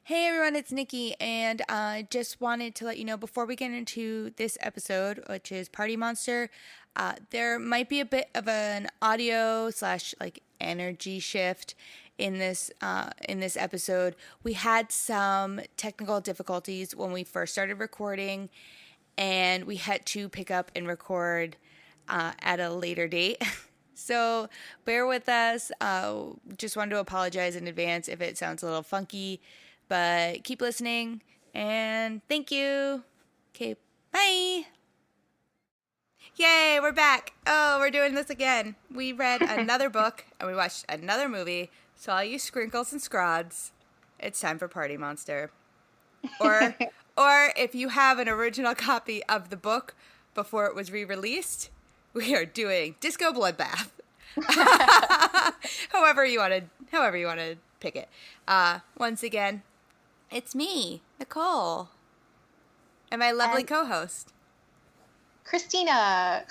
Hey everyone, it's Nikki, and I just wanted to let you know before we get into this episode, which is Party Monster, there might be a bit of an audio slash like energy shift in this episode. We had some technical difficulties when we first started recording, and we had to pick up and record at a later date. So bear with us. Just wanted to apologize in advance if it sounds a little funky, but keep listening and thank you. Okay, bye. Yay, we're back. Oh, we're doing this again. We read another book and we watched another movie. So all you scrinkles and scrods, it's time for Party Monster. Or or if you have an original copy of the book before it was re-released, we are doing Disco Bloodbath. however you want to pick it. Once again, it's me, Nicole, and my lovely co-host, Christina.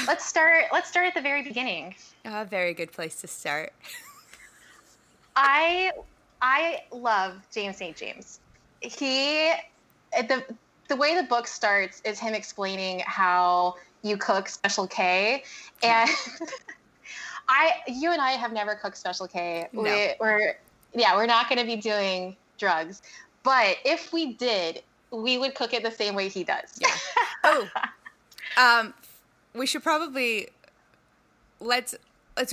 Let's start at the very beginning. A very good place to start. I love James St. James. The way the book starts is him explaining how you cook Special K, and you and I have never cooked Special K. No. We're not going to be doing drugs, but if we did, we would cook it the same way he does. Yeah. We should probably let's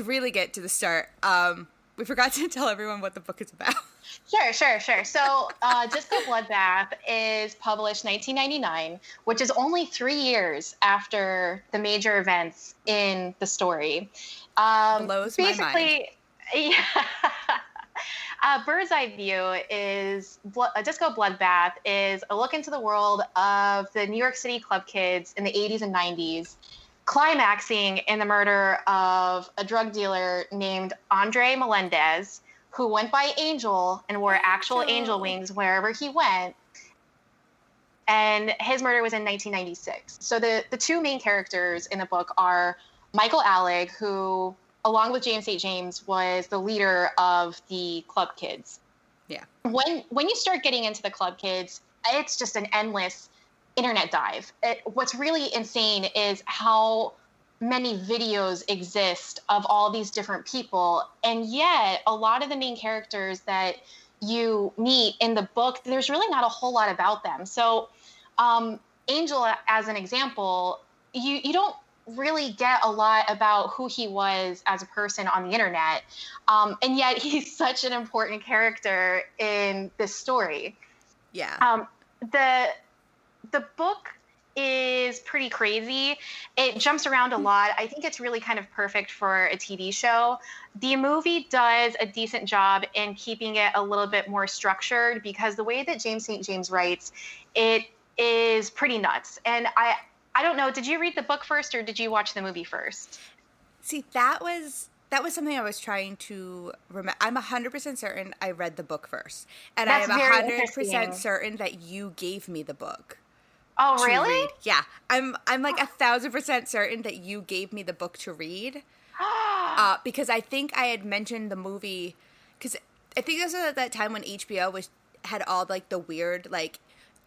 really get to the start. We forgot to tell everyone what the book is about. Sure. So, Disco Bloodbath is published 1999, which is only 3 years after the major events in the story. Blows my mind. Yeah. Bird's Eye View is Disco Bloodbath is a look into the world of the New York City club kids in the 80s and 90s, climaxing in the murder of a drug dealer named Andre Melendez, who went by Angel and wore actual angel wings wherever he went. And his murder was in 1996. So the two main characters in the book are Michael Alec, who, along with James St. James, was the leader of the club kids. Yeah. When you start getting into the club kids, it's just an endless internet dive. What's really insane is how many videos exist of all these different people, and yet a lot of the main characters that you meet in the book, there's really not a whole lot about them. So Angel, as an example, you don't really get a lot about who he was as a person on the internet, and yet he's such an important character in this story. Yeah. The book is pretty crazy. It jumps around a lot. I think it's really kind of perfect for a TV show. The movie does a decent job in keeping it a little bit more structured, because the way that James St. James writes, it is pretty nuts. And I don't know, did you read the book first or did you watch the movie first? See, that was something I was trying to remember. I'm 100% certain I read the book first. And That's I am very 100% certain that you gave me the book. Oh, really? Read. Yeah. I'm like 1,000% certain that you gave me the book to read. Because I think I had mentioned the movie, because I think this was at that time when HBO had all like the weird like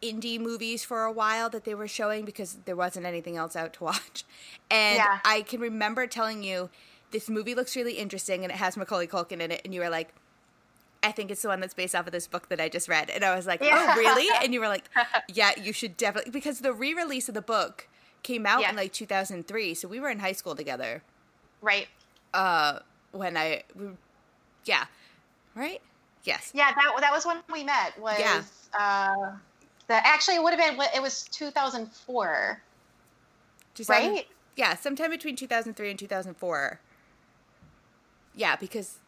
indie movies for a while that they were showing because there wasn't anything else out to watch. And Yeah. I can remember telling you, this movie looks really interesting and it has Macaulay Culkin in it, and you were like, I think it's the one that's based off of this book that I just read. And I was like, Yeah. Oh, really? And you were like, yeah, you should definitely, because the re-release of the book came out in like 2003. So we were in high school together. Right. Yeah. Right? Yes. Yeah, that was when we met. Actually, it would have been, it was 2004. Right? Yeah, sometime between 2003 and 2004. Yeah, because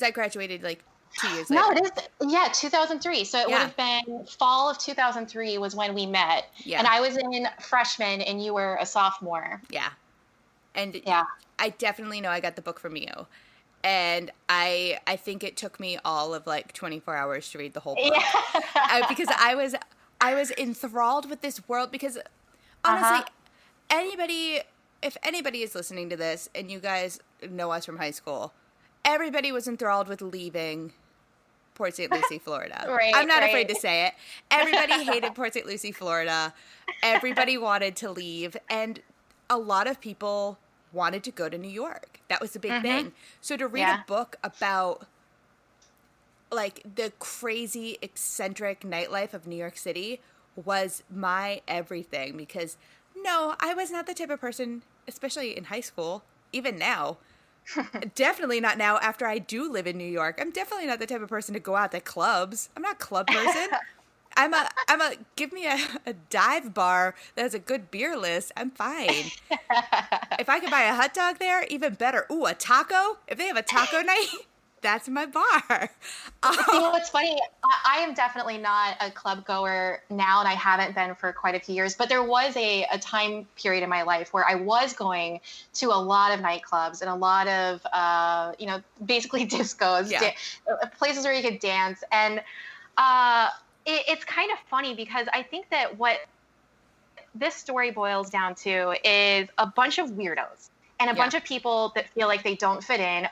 I graduated like 2 years later. No, it is. Yeah, 2003. So it would have been fall of 2003 was when we met. Yeah. And I was in freshman and you were a sophomore. Yeah. And yeah. I definitely know I got the book from you. And I think it took me all of like 24 hours to read the whole book. Yeah. Because I was enthralled with this world, because honestly, if anybody is listening to this and you guys know us from high school, everybody was enthralled with leaving Port St. Lucie, Florida. Right, I'm not right. afraid to say it. Everybody hated Port St. Lucie, Florida. Everybody wanted to leave. And a lot of people wanted to go to New York. That was the big thing. So to read a book about like the crazy, eccentric nightlife of New York City was my everything, because no, I was not the type of person, especially in high school, even now, definitely not now after I do live in New York. I'm definitely not the type of person to go out to clubs. I'm not a club person. Give me a dive bar that has a good beer list. I'm fine. If I could buy a hot dog there, even better. Ooh, a taco? If they have a taco night, that's my bar. You know, what's funny, I am definitely not a club goer now, and I haven't been for quite a few years, but there was a time period in my life where I was going to a lot of nightclubs and a lot of, basically discos, places where you could dance. And it's kind of funny because I think that what this story boils down to is a bunch of weirdos. And a bunch of people that feel like they don't fit in.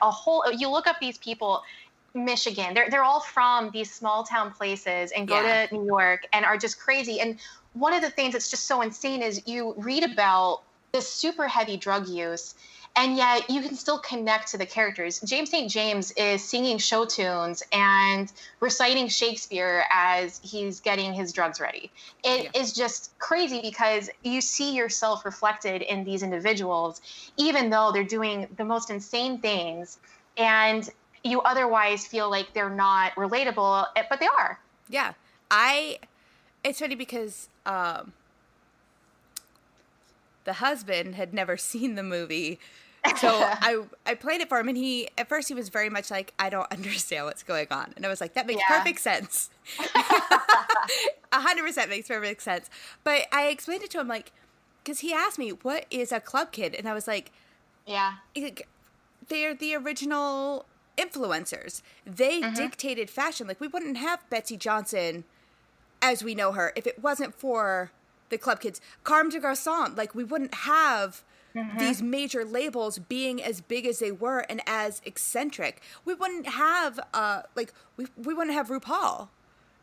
You look up these people, Michigan, they're all from these small town places and go to New York and are just crazy. And one of the things that's just so insane is you read about this super heavy drug use, and yet you can still connect to the characters. James St. James is singing show tunes and reciting Shakespeare as he's getting his drugs ready. It is just crazy because you see yourself reflected in these individuals, even though they're doing the most insane things, and you otherwise feel like they're not relatable, but they are. Yeah. It's funny because the husband had never seen the movie. So I played it for him, and at first he was very much like, I don't understand what's going on. And I was like, that makes perfect sense. 100% makes perfect sense. But I explained it to him, like, because he asked me, what is a club kid? And I was like, they're the original influencers. They dictated fashion. Like, we wouldn't have Betsy Johnson as we know her if it wasn't for the club kids. Carme de Garçon, like, we wouldn't have these major labels being as big as they were and as eccentric. We wouldn't have we wouldn't have RuPaul,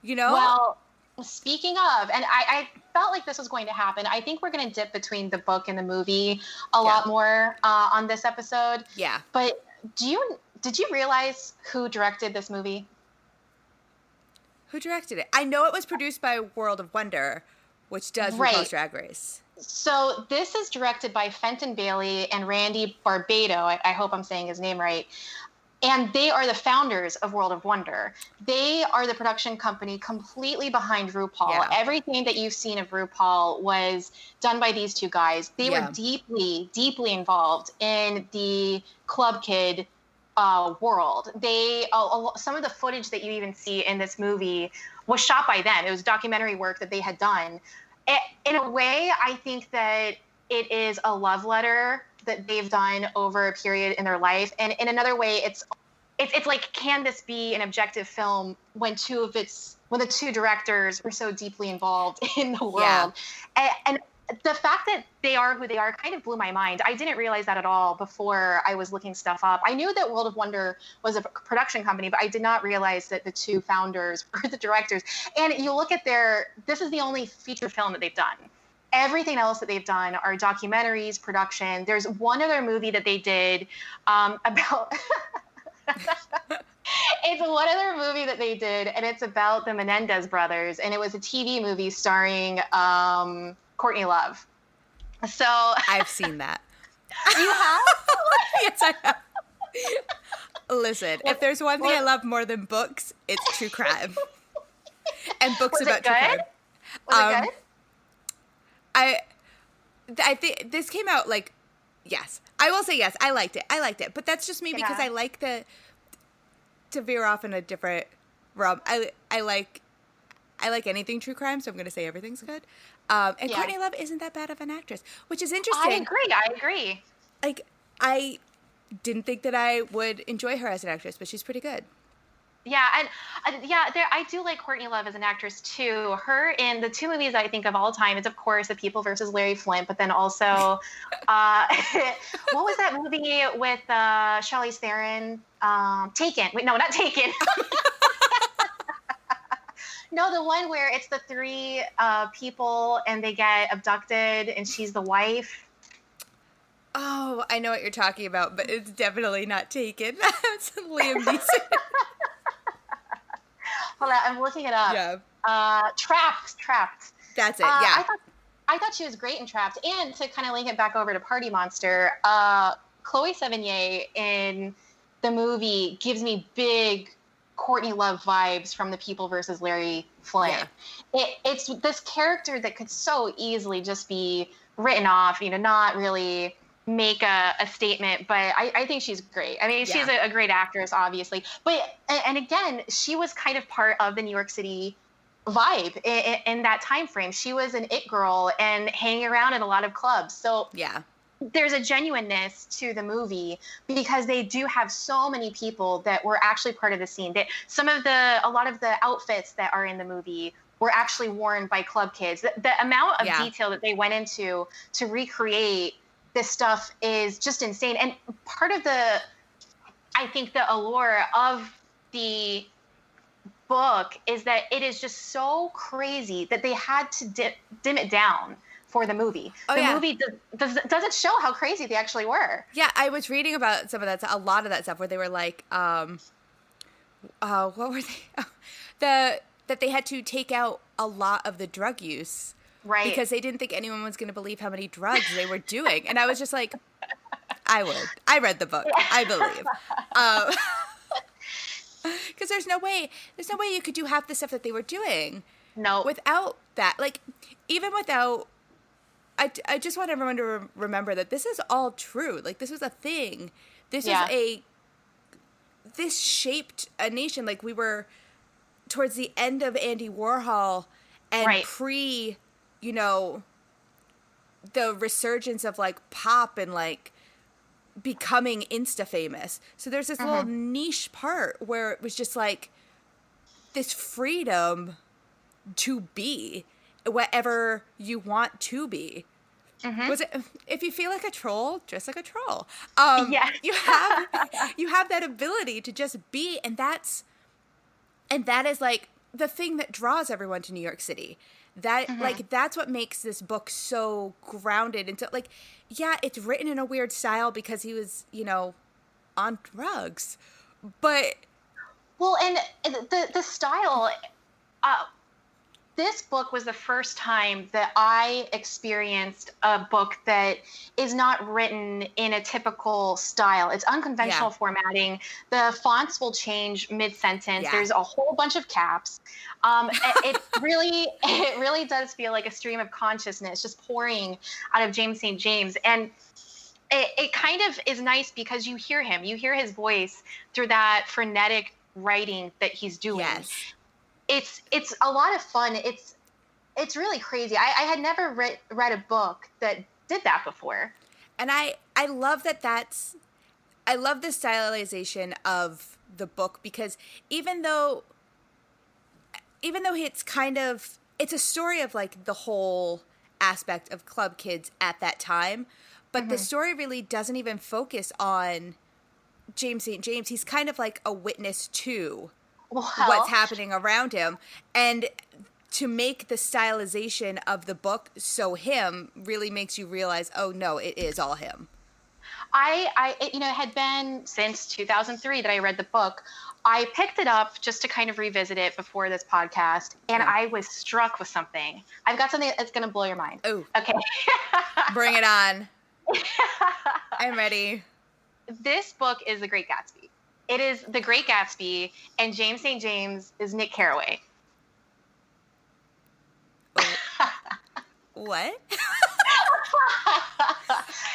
you know? Well, speaking of, and I felt like this was going to happen. I think we're going to dip between the book and the movie a lot more on this episode. Yeah. But did you realize who directed this movie? Who directed it? I know it was produced by World of Wonder, which does RuPaul's Drag Race. So this is directed by Fenton Bailey and Randy Barbado. I hope I'm saying his name right. And they are the founders of World of Wonder. They are the production company completely behind RuPaul. Yeah. Everything that you've seen of RuPaul was done by these two guys. They were deeply, deeply involved in the Club Kid world. Some of the footage that you even see in this movie was shot by them. It was documentary work that they had done. In a way, I think that it is a love letter that they've done over a period in their life. And in another way, it's like, can this be an objective film when the two directors were so deeply involved in the world? Yeah. And the fact that they are who they are kind of blew my mind. I didn't realize that at all before I was looking stuff up. I knew that World of Wonder was a production company, but I did not realize that the two founders were the directors. And you look at this is the only feature film that they've done. Everything else that they've done are documentaries, production. There's one other movie that they did about... It's one other movie that they did, and it's about the Menendez brothers, and it was a TV movie starring Courtney Love. So I've seen that. You have? Yes, I have. Listen, if there's one thing I love more than books, it's true crime. And books about true crime. Was it good? I think this came out like, yes. I will say yes. I liked it. But that's just me because I like to veer off in a different realm. I like anything true crime, so I'm going to say everything's good. And Courtney Love isn't that bad of an actress, which is interesting. I agree. Like, I didn't think that I would enjoy her as an actress, but she's pretty good. Yeah, and I do like Courtney Love as an actress too. Her in the two movies I think of all time is, of course, The People versus Larry Flint, but then also, what was that movie with Charlize Theron? Taken. Wait, no, not Taken. No, the one where it's the three people and they get abducted and she's the wife. Oh, I know what you're talking about, but it's definitely not Taken. It's Liam Neeson. Hold on, I'm looking it up. Yeah. Trapped. That's it, yeah. I thought she was great in Trapped. And to kind of link it back over to Party Monster, Chloe Sevigny in the movie gives me big Courtney Love vibes from The People versus Larry Flint. Yeah. It's this character that could so easily just be written off, not really make a statement, but I think she's great. I mean, she's a great actress, obviously. But, and again, she was kind of part of the New York City vibe in that time frame. She was an it girl and hanging around in a lot of clubs. So yeah, there's a genuineness to the movie because they do have so many people that were actually part of the scene. That a lot of the outfits that are in the movie were actually worn by club kids. The amount of detail that they went into to recreate this stuff is just insane. And part of I think the allure of the book is that it is just so crazy that they had to dim it down for the movie. The movie doesn't show how crazy they actually were. Yeah, I was reading about some of that, a lot of that stuff where they were like, what were they? That they had to take out a lot of the drug use. Right. Because they didn't think anyone was going to believe how many drugs they were doing. And I was just like, I would. I read the book. I believe. Because there's no way you could do half the stuff that they were doing. No. Without that. Like, even without, I just want everyone to remember that this is all true. Like, this was a thing. This shaped a nation. Like, we were towards the end of Andy Warhol and pre, the resurgence of, like, pop and, like, becoming Insta famous. So there's this little niche part where it was just like this freedom to be whatever you want to be. Was it, if you feel like a troll, dress like a troll. You have that ability to just be, and that is like the thing that draws everyone to New York City. That's what makes this book so grounded into, like, it's written in a weird style because he was, on drugs, but and the style, this book was the first time that I experienced a book that is not written in a typical style. It's unconventional formatting. The fonts will change mid-sentence. There's a whole bunch of caps. It really does feel like a stream of consciousness just pouring out of James St. James. And it kind of is nice because you hear him. You hear his voice through that frenetic writing that he's doing. Yes. It's a lot of fun. It's really crazy. I had never read a book that did that before. And I love I love the stylization of the book because even though it's it's a story of, like, the whole aspect of club kids at that time, but the story really doesn't even focus on James St. James. He's kind of like a witness to what's happening around him. And to make the stylization of the book so him really makes you realize, oh, no, it is all him. It had been since 2003 that I read the book. I picked it up just to kind of revisit it before this podcast, and I was struck with something. I've got something that's going to blow your mind. Oh. Okay. Bring it on. I'm ready. This book is The Great Gatsby. It is The Great Gatsby, and James St. James is Nick Carraway. What?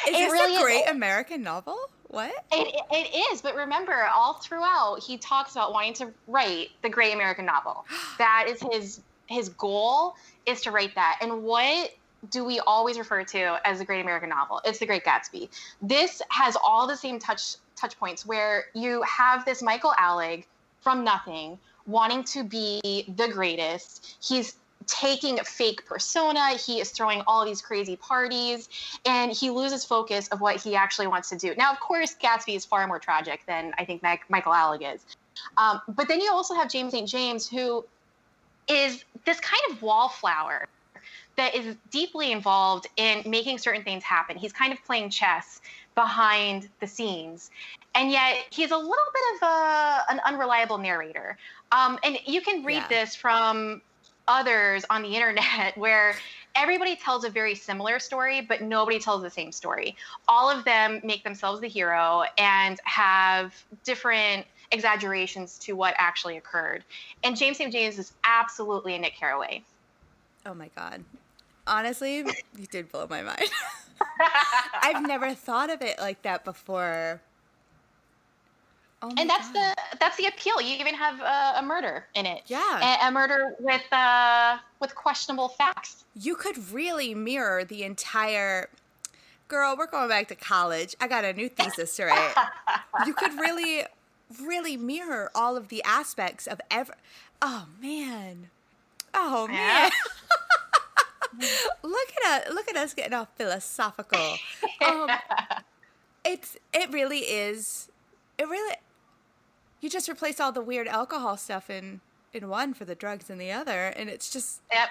Is this really a great American novel? What? It is, but remember, all throughout, he talks about wanting to write the great American novel. That is his goal, is to write that. And what do we always refer to as the great American novel? It's The Great Gatsby. This has all the same touch points where you have this Michael Alec from nothing wanting to be the greatest. He's taking a fake persona. He is throwing all these crazy parties, and he loses focus of what he actually wants to do. Now, of course, Gatsby is far more tragic than I think Michael Alec is. But then you also have James St. James, who is this kind of wallflower that is deeply involved in making certain things happen. He's kind of playing chess behind the scenes. And yet he's a little bit of an unreliable narrator. And you can read this from others on the internet where everybody tells a very similar story, but nobody tells the same story. All of them make themselves the hero and have different exaggerations to what actually occurred. And James St. James is absolutely a Nick Carraway. Oh my God. Honestly, you did blow my mind. I've never thought of it like that before. Oh and that's God. That's the appeal. You even have a murder in it. Yeah, a murder with questionable facts. You could really mirror the entire. Girl, we're going back to college. I got a new thesis to write. You could really mirror all of the aspects of Oh man. Look at us getting all philosophical. It really is. You just replace all the weird alcohol stuff in one for the drugs in the other, and it's just. Yep.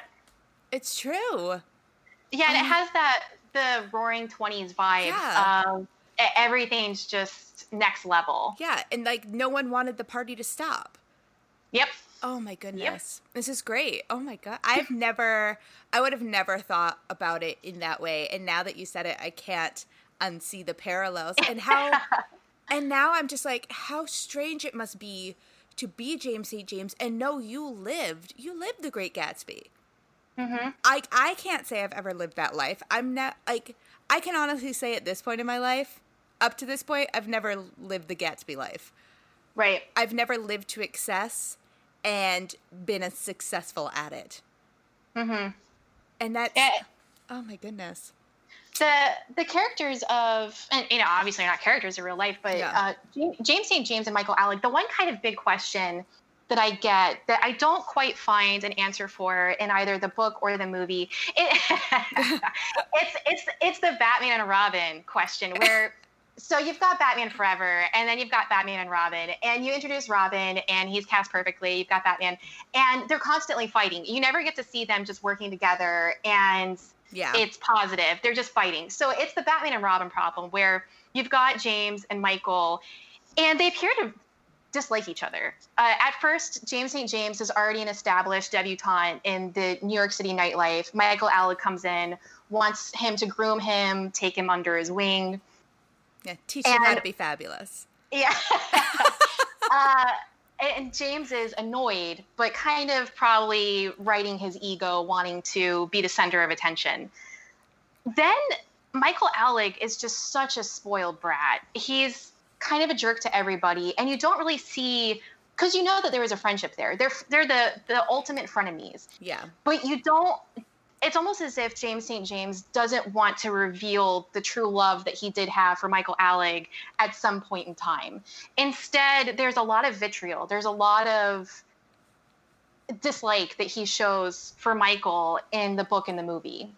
It's true. Yeah, and it has the Roaring 20s vibe. Yeah. Everything's just next level. Yeah, and like no one wanted the party to stop. Yep. Oh my goodness. Yep. This is great. Oh my God. I would have never thought about it in that way. And now that you said it, I can't unsee the parallels. And and now I'm just like, how strange it must be to be James St. James and know you lived the Great Gatsby. Mm-hmm. I can't say I've ever lived that life. I'm not like, I can honestly say at this point in my life, up to this point, I've never lived the Gatsby life. Right. I've never lived to excess and been as successful at it. Mm-hmm. And that's, oh my goodness. The characters of, and obviously not characters in real life, but James St. James and Michael Alec, the one kind of big question that I get that I don't quite find an answer for in either the book or the movie, it's the Batman and Robin question where, so you've got Batman Forever, and then you've got Batman and Robin, and you introduce Robin, and he's cast perfectly. You've got Batman, and they're constantly fighting. You never get to see them just working together, and it's positive. They're just fighting. So it's the Batman and Robin problem where you've got James and Michael, and they appear to dislike each other. At first, James St. James is already an established debutante in the New York City nightlife. Michael Alec comes in, wants him to groom him, take him under his wing. Yeah, teach him how to be fabulous. Yeah. And James is annoyed, but kind of probably riding his ego, wanting to be the center of attention. Then Michael Alec is just such a spoiled brat. He's kind of a jerk to everybody, and you don't really see, because you know that there is a friendship there. They're the ultimate frenemies. Yeah. But you don't. It's almost as if James St. James doesn't want to reveal the true love that he did have for Michael Alec at some point in time. Instead, there's a lot of vitriol. There's a lot of dislike that he shows for Michael in the book and the movie.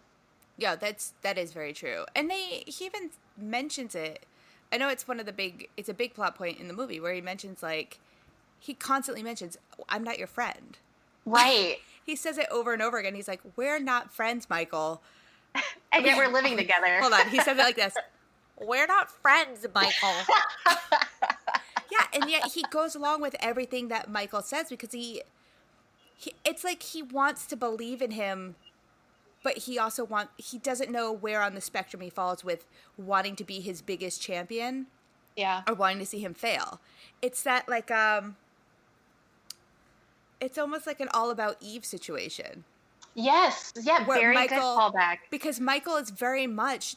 Yeah, that is very true. And he even mentions it. I know it's a big plot point in the movie where he constantly mentions, I'm not your friend. Right. He says it over and over again. He's like, we're not friends, Michael. And yet we're living together. Hold on. He says it like this. We're not friends, Michael. Yeah, and yet he goes along with everything that Michael says because it's like he wants to believe in him, but he doesn't know where on the spectrum he falls with wanting to be his biggest champion. Yeah. Or wanting to see him fail. It's that like it's almost like an All About Eve situation. Yes. Yeah, very good callback. Because Michael is very much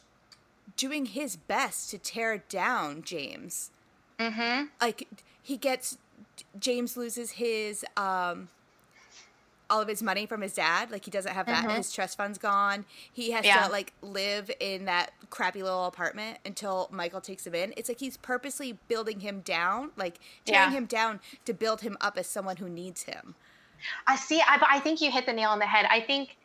doing his best to tear down James. Mm-hmm. Like, James loses his, all of his money from his dad. Like, he doesn't have that. Mm-hmm. His trust fund's gone. He has to, like, live in that crappy little apartment until Michael takes him in. It's like he's purposely building him down, like, tearing him down to build him up as someone who needs him. I think you hit the nail on the head. I think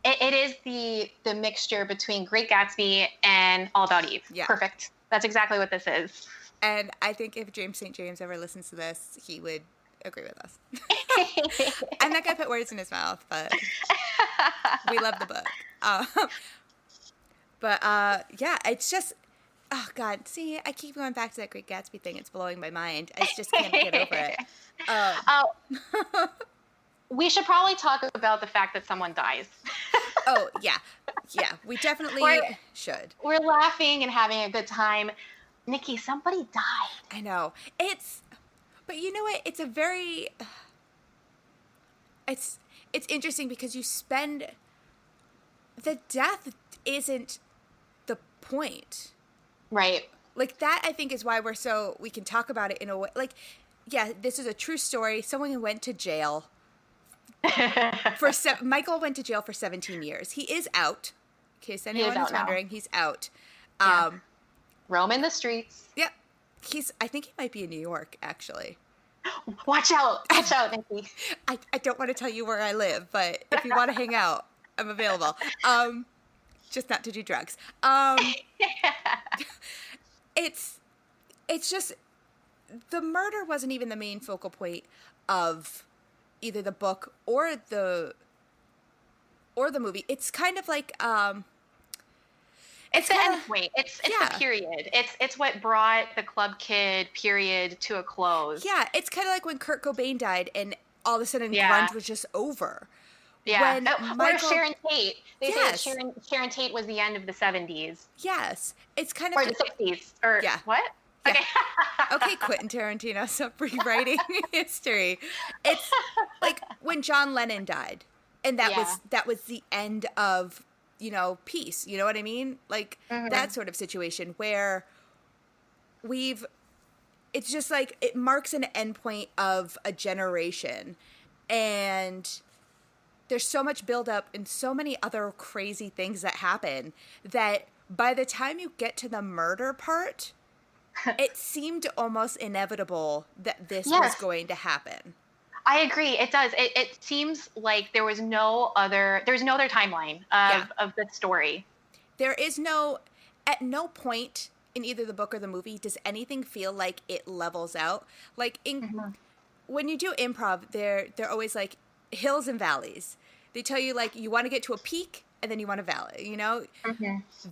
it is the mixture between Great Gatsby and All About Eve. Yeah. Perfect. That's exactly what this is. And I think if James St. James ever listens to this, he would agree with us. I'm not going to put words in his mouth, but we love the book. Yeah, it's just, oh God, see, I keep going back to that Great Gatsby thing. It's blowing my mind. I just can't get over it. We should probably talk about the fact that someone dies. Oh, yeah. Yeah, we definitely should. We're laughing and having a good time. Nikki, somebody died. I know. But you know what? It's interesting because the death isn't the point. Right. Like, that, I think, is why we can talk about it in a way. Like, yeah, this is a true story. Someone who went to jail. Michael went to jail for 17 years. He is out. In case anyone is wondering, he's out. Yeah. Roaming the streets. Yep. I think he might be in New York, actually. Watch out, Nikki. I don't want to tell you where I live, but if you want to hang out, I'm available. Just not to do drugs. It's just, the murder wasn't even the main focal point of either the book or the movie. It's kind of like it's the end point. It's the period. It's what brought the Club Kid period to a close. Yeah, it's kind of like when Kurt Cobain died and all of a sudden grunge was just over. Yeah. Or Sharon Tate. They say that Sharon Tate was the end of the 70s. Yes. It's kind of... Or the 60s. Or what? Yeah. Okay. Okay, Quentin Tarantino, stop rewriting history. It's like when John Lennon died, and that was the end of, peace. You know what I mean? Like, that sort of situation where it's just like, it marks an endpoint of a generation, and there's so much buildup and so many other crazy things that happen that by the time you get to the murder part, it seemed almost inevitable that this was going to happen. I agree. It does. It seems like there's no other timeline of the story. At no point in either the book or the movie does anything feel like it levels out. Like when you do improv, they're always like hills and valleys. They tell you, like, you want to get to a peak and then you want a valley,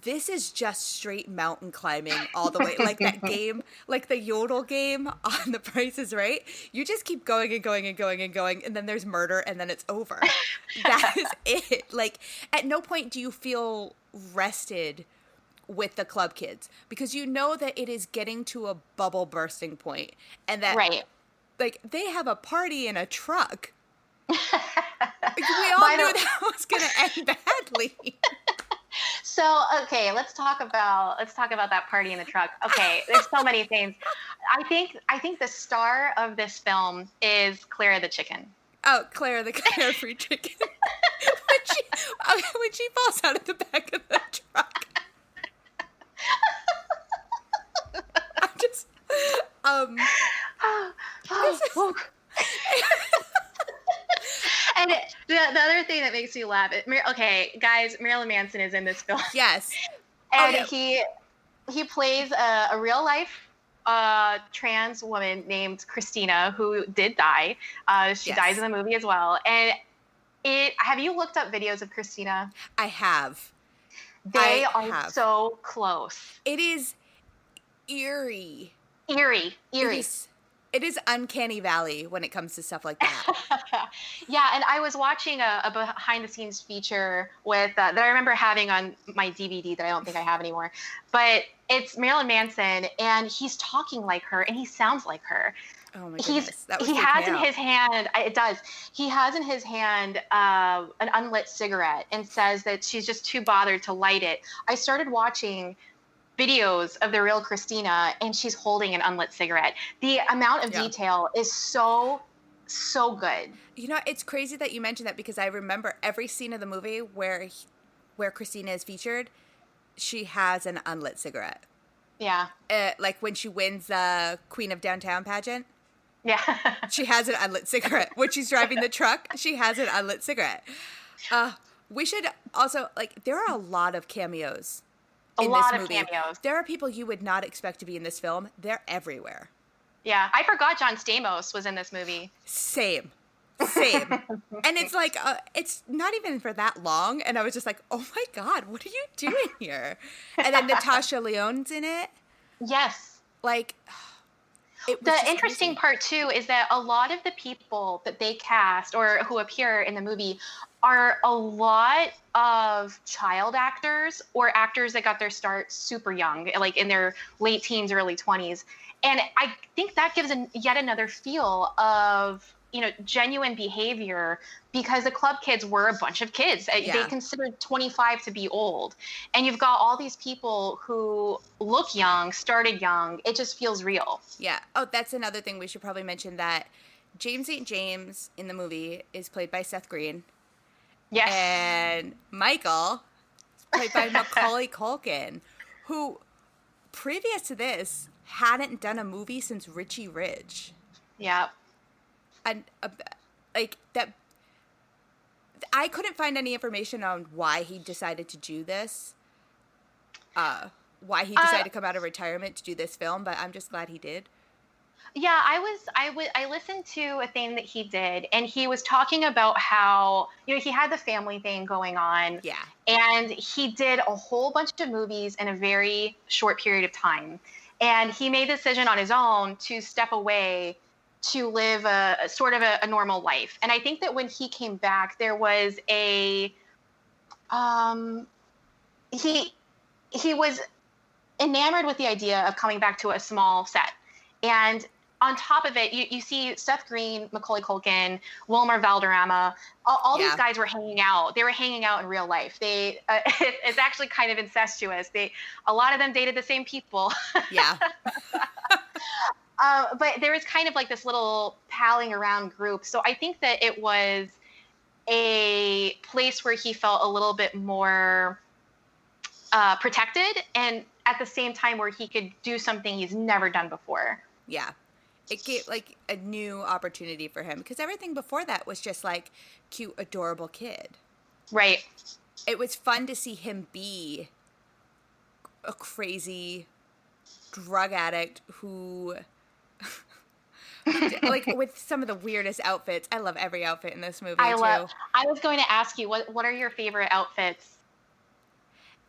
This is just straight mountain climbing all the way. Like that game, like the Yodel game on The Price is Right. You just keep going and going and going and going, and then there's murder, and then it's over. That is it. Like, at no point do you feel rested with the Club Kids, because you know that it is getting to a bubble bursting point, and that, like, they have a party in a truck. We all knew that was going to end badly. So, okay, let's talk about that party in the truck. Okay, there's so many things. I think the star of this film is Clara the chicken. Oh, Clara the carefree chicken. when she falls out of the back of the truck. I'm just And the other thing that makes me laugh, okay, guys, Marilyn Manson is in this film. Yes. And he plays a real life trans woman named Christina, who did die. She dies in the movie as well. And have you looked up videos of Christina? I have. They are so close. It is eerie. It is uncanny valley when it comes to stuff like that. Yeah, and I was watching a behind-the-scenes feature that I remember having on my DVD that I don't think I have anymore. But it's Marilyn Manson, and he's talking like her, and he sounds like her. Oh my goodness. He has in his hand, it does. He has in his hand an unlit cigarette and says that she's just too bothered to light it. I started watching videos of the real Christina, and she's holding an unlit cigarette. The amount of detail is so good. It's crazy that you mentioned that, because I remember every scene of the movie where Christina is featured, she has an unlit cigarette. Yeah. Like when she wins the Queen of Downtown pageant. Yeah. She has an unlit cigarette. When she's driving the truck, she has an unlit cigarette. We should also, there are a lot of cameos. A lot of cameos. There are people you would not expect to be in this film. They're everywhere. Yeah, I forgot John Stamos was in this movie. Same. And it's like, it's not even for that long. And I was just like, oh my God, what are you doing here? And then Natasha Lyonne's in it. Yes. Like, it was The just interesting crazy. part too is that a lot of the people that they cast or who appear in the movie are a lot of child actors or actors that got their start super young, like in their late teens, early 20s. And I think that gives yet another feel of, genuine behavior, because the club kids were a bunch of kids. They Yeah. considered 25 to be old. And you've got all these people who look young, started young. It just feels real. Yeah. Oh, that's another thing we should probably mention, that James St. James in the movie is played by Seth Green. Yes. And Michael is played by Macaulay Culkin, who, previous to this, hadn't done a movie since Richie Rich. Yeah. And, like, that... I couldn't find any information on why he decided to do this. Why he decided to come out of retirement to do this film, but I'm just glad he did. Yeah, I listened to a thing that he did, and he was talking about how, he had the family thing going on. Yeah. And he did a whole bunch of movies in a very short period of time. And he made the decision on his own to step away to live a sort of a normal life. And I think that when he came back, there was he was enamored with the idea of coming back to a small set. And on top of it, you see Seth Green, Macaulay Culkin, Wilmer Valderrama, all these guys were hanging out. They were hanging out in real life. It's actually kind of incestuous. A lot of them dated the same people. Yeah. But there was kind of like this little palling around group. So I think that it was a place where he felt a little bit more protected, and at the same time where he could do something he's never done before. Yeah. It gave, like, a new opportunity for him, because everything before that was just, like, cute, adorable kid. Right. It was fun to see him be a crazy drug addict who, like, with some of the weirdest outfits. I love every outfit in this movie, too. I was going to ask you, what are your favorite outfits?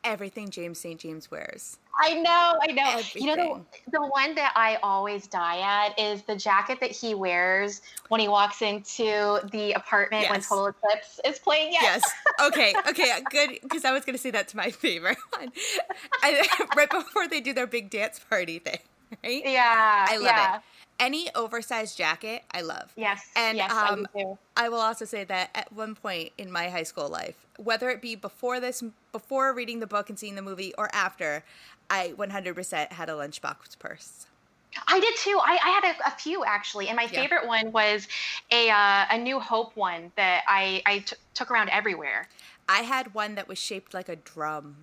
Everything James St. James wears. I know. Everything. The one that I always die at is the jacket that he wears when he walks into the apartment when Total Eclipse is playing. Yes. Okay, good, because I was going to say that's my favorite one. Right before they do their big dance party thing, right? Yeah. I love it. Any oversized jacket, I love. Yes. And I do too. I will also say that at one point in my high school life, whether it be before reading the book and seeing the movie, or after, I 100% had a lunchbox purse. I did too. I had a few, actually, and my favorite one was a New Hope one that I took around everywhere. I had one that was shaped like a drum.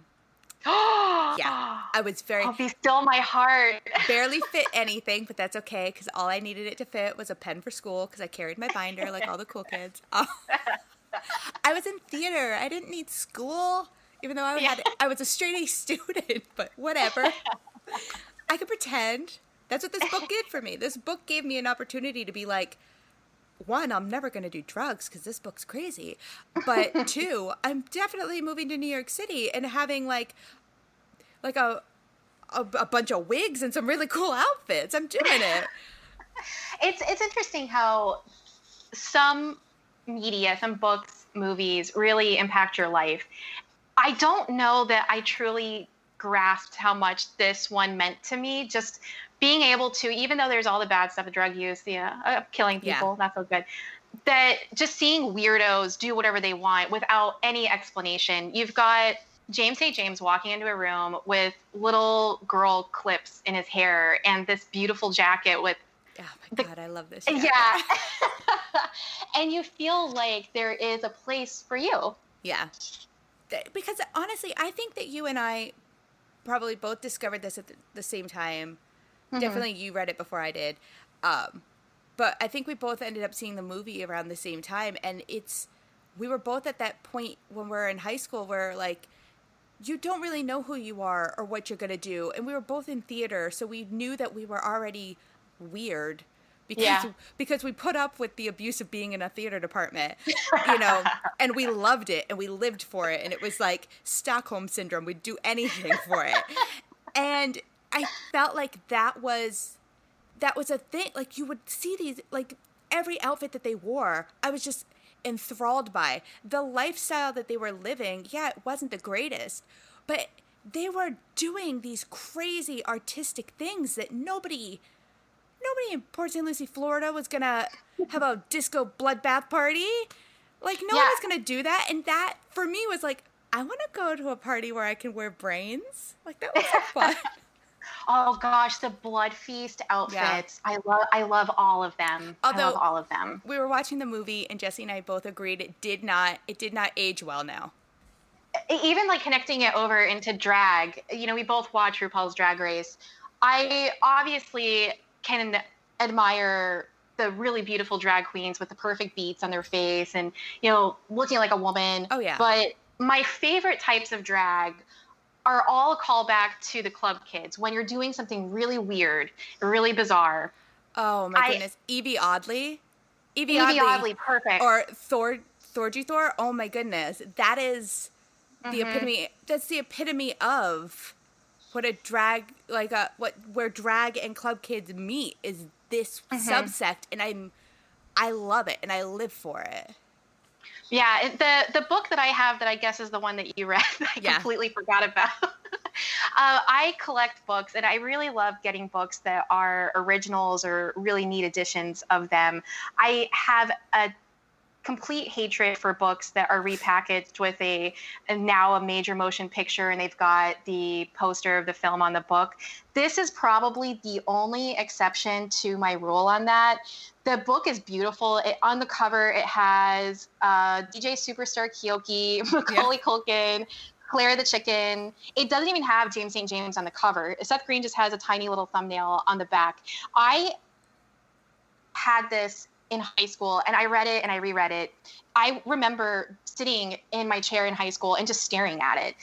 Yeah, I was very... I'll be still my heart. Barely fit anything, but that's okay, because all I needed it to fit was a pen for school, because I carried my binder like all the cool kids. I was in theater. I didn't need school, even though I was a straight A student, but whatever. I could pretend. That's what this book did for me. This book gave me an opportunity to be like, one, I'm never going to do drugs because this book's crazy. But two, I'm definitely moving to New York City and having like a bunch of wigs and some really cool outfits. I'm doing it. It's interesting how some media, some books, movies really impact your life. I don't know that I truly grasped how much this one meant to me. Just being able to, even though there's all the bad stuff, the drug use, killing people, not so good, that just seeing weirdos do whatever they want without any explanation. You've got James St. James walking into a room with little girl clips in his hair and this beautiful jacket with... Oh my God, I love this jacket. Yeah. And you feel like there is a place for you. Yeah. Because honestly, I think that you and I probably both discovered this at the same time. Mm-hmm. Definitely you read it before I did. But I think we both ended up seeing the movie around the same time. And we were both at that point when we're in high school where, like, you don't really know who you are or what you're going to do. And we were both in theater, so we knew that we were already weird because Yeah. because we put up with the abuse of being in a theater department, you know, and we loved it and we lived for it, and it was like Stockholm syndrome. We'd do anything for it. And I felt like that was a thing. Like, you would see these, like, every outfit that they wore, I was just enthralled by. The lifestyle that they were living, yeah, it wasn't the greatest, but they were doing these crazy artistic things that nobody in Port St. Lucie, Florida was gonna have a disco bloodbath party. Like, no one Yeah. was gonna do that. And that, for me, was like, I want to go to a party where I can wear brains. Like, that was so fun. Oh gosh, the blood feast outfits. Yeah. I love all of them. I love Although all of them. we were watching the movie and Jesse and I both agreed it did not age well now. Even like connecting it over into drag, you know, we both watch RuPaul's Drag Race. I obviously can admire the really beautiful drag queens with the perfect beats on their face and, you know, looking like a woman. Oh, yeah. But my favorite types of drag are all a callback to the club kids when you're doing something really weird, really bizarre. Oh my goodness. Evie Oddly. Evie Oddly, perfect. Or Thorgy Thor. Oh my goodness. That is the epitome. That's the epitome of what a drag, like where drag and club kids meet, is this subsect, and I love it and I live for it. Yeah, the book that I have that I guess is the one that you read that I completely forgot about. I collect books, and I really love getting books that are originals or really neat editions of them. I have a complete hatred for books that are repackaged with now a major motion picture, and they've got the poster of the film on the book. This is probably the only exception to my rule on that. The book is beautiful. On the cover, it has DJ Superstar Kyoki, Macaulay Culkin, Claire the Chicken. It doesn't even have James St. James on the cover. Seth Green just has a tiny little thumbnail on the back. I had this in high school, and I read it and I reread it. I remember sitting in my chair in high school and just staring at it.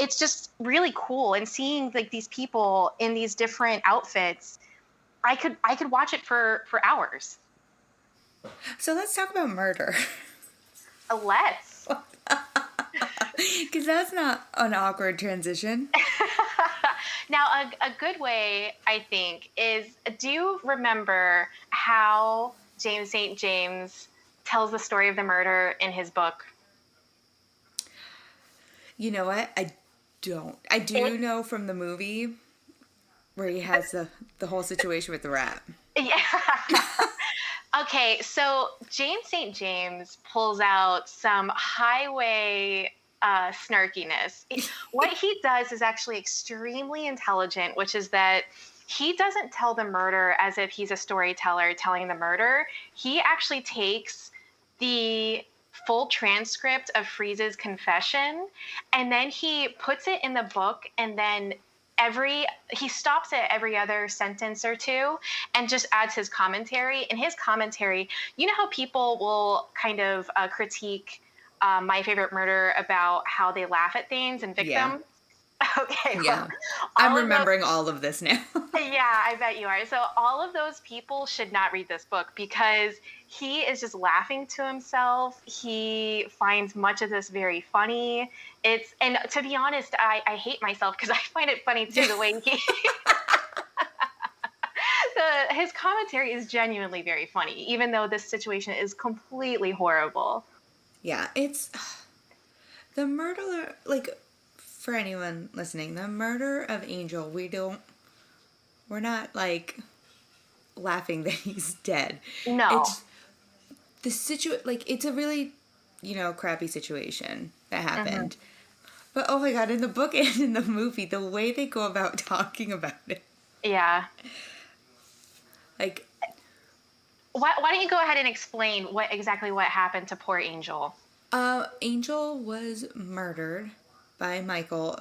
It's just really cool, and seeing like these people in these different outfits. I could watch it for hours. So let's talk about murder. Let's. Because that's not an awkward transition. Now, a good way, I think, is, do you remember how James St. James tells the story of the murder in his book? You know what? I don't. I do know from the movie where he has the whole situation with the rat. Yeah. Okay, so James St. James pulls out some highway snarkiness. What he does is actually extremely intelligent, which is that he doesn't tell the murder as if he's a storyteller telling the murder. He actually takes the full transcript of Freeze's confession, and then he puts it in the book, and then he stops at every other sentence or two and just adds his commentary. And his commentary, you know how people will kind of critique My Favorite Murder about how they laugh at things and victim? Yeah. Okay. Yeah. I'm remembering all of this now. Yeah, I bet you are. So all of those people should not read this book, because he is just laughing to himself. He finds much of this very funny. And to be honest, I hate myself because I find it funny too, the way he his commentary is genuinely very funny, even though this situation is completely horrible. Yeah, it's the murder, like, for anyone listening, the murder of Angel, we're not like laughing that he's dead. No. It's it's a really, crappy situation that happened. But oh my God, in the book and in the movie, the way they go about talking about it. Yeah. Like, why don't you go ahead and explain exactly what happened to poor Angel? Angel was murdered by Michael.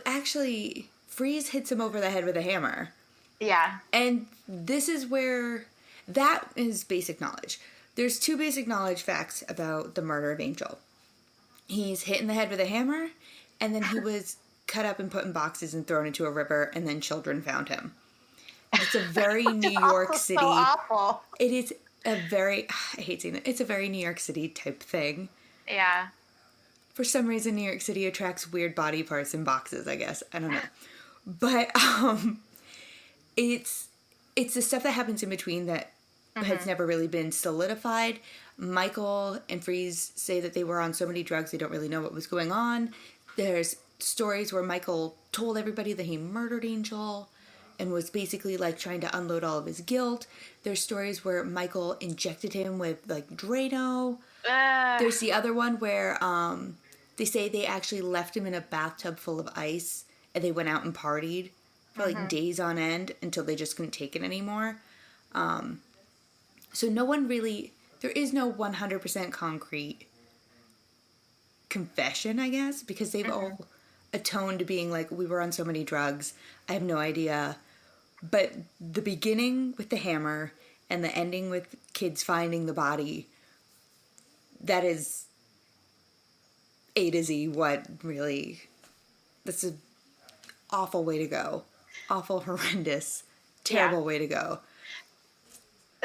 Actually, Freeze hits him over the head with a hammer. Yeah. And this is where, that is basic knowledge. There's two basic knowledge facts about the murder of Angel. He's hit in the head with a hammer, and then he was cut up and put in boxes and thrown into a river, and then children found him. It's a very New York City. So awful. It is a very, I hate saying that, it's a very New York City type thing. Yeah. For some reason, New York City attracts weird body parts in boxes, I guess. I don't know. But it's the stuff that happens in between that has never really been solidified. Michael and Freeze say that they were on so many drugs they don't really know what was going on. There's stories where Michael told everybody that he murdered Angel and was basically like trying to unload all of his guilt. There's stories where Michael injected him with like Drano. There's the other one where they say they actually left him in a bathtub full of ice and they went out and partied for like days on end until they just couldn't take it anymore. So no one really, there is no 100% concrete confession, I guess, because they've all atoned to being like, we were on so many drugs, I have no idea. But the beginning with the hammer and the ending with kids finding the body, that is A to Z what really, that's an awful way to go. Awful, horrendous, terrible way to go.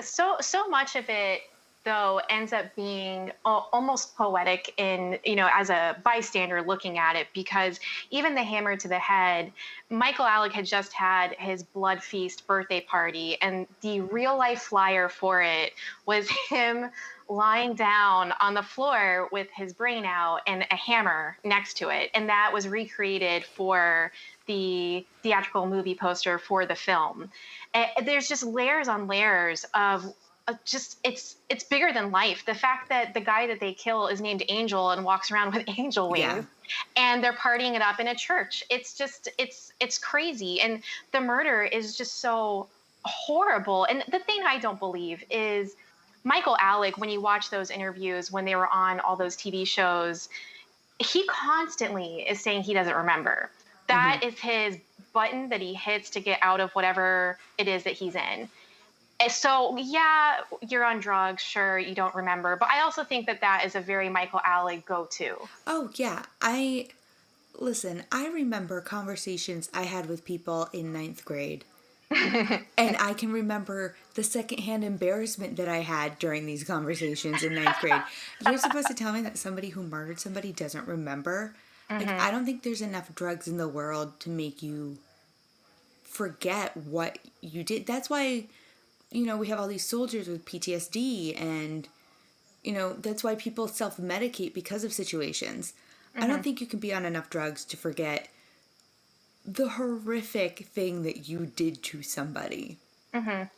So much of it, though, ends up being almost poetic in, as a bystander looking at it, because even the hammer to the head, Michael Alec had just had his Blood Feast birthday party, and the real life flyer for it was him lying down on the floor with his brain out and a hammer next to it. And that was recreated for the theatrical movie poster for the film. There's just layers on layers of it's bigger than life. The fact that the guy that they kill is named Angel and walks around with angel wings, and they're partying it up in a church. It's just, it's crazy. And the murder is just so horrible. And the thing I don't believe is Michael Alec, when you watch those interviews, when they were on all those TV shows, he constantly is saying he doesn't remember. That is his button that he hits to get out of whatever it is that he's in. And so, yeah, you're on drugs. Sure, you don't remember. But I also think that is a very Michael Alec go-to. Oh, yeah. Listen, I remember conversations I had with people in 9th grade. And I can remember the secondhand embarrassment that I had during these conversations in 9th grade. You're supposed to tell me that somebody who murdered somebody doesn't remember? Like, I don't think there's enough drugs in the world to make you forget what you did. That's why, we have all these soldiers with PTSD, and, that's why people self-medicate because of situations. I don't think you can be on enough drugs to forget the horrific thing that you did to somebody. I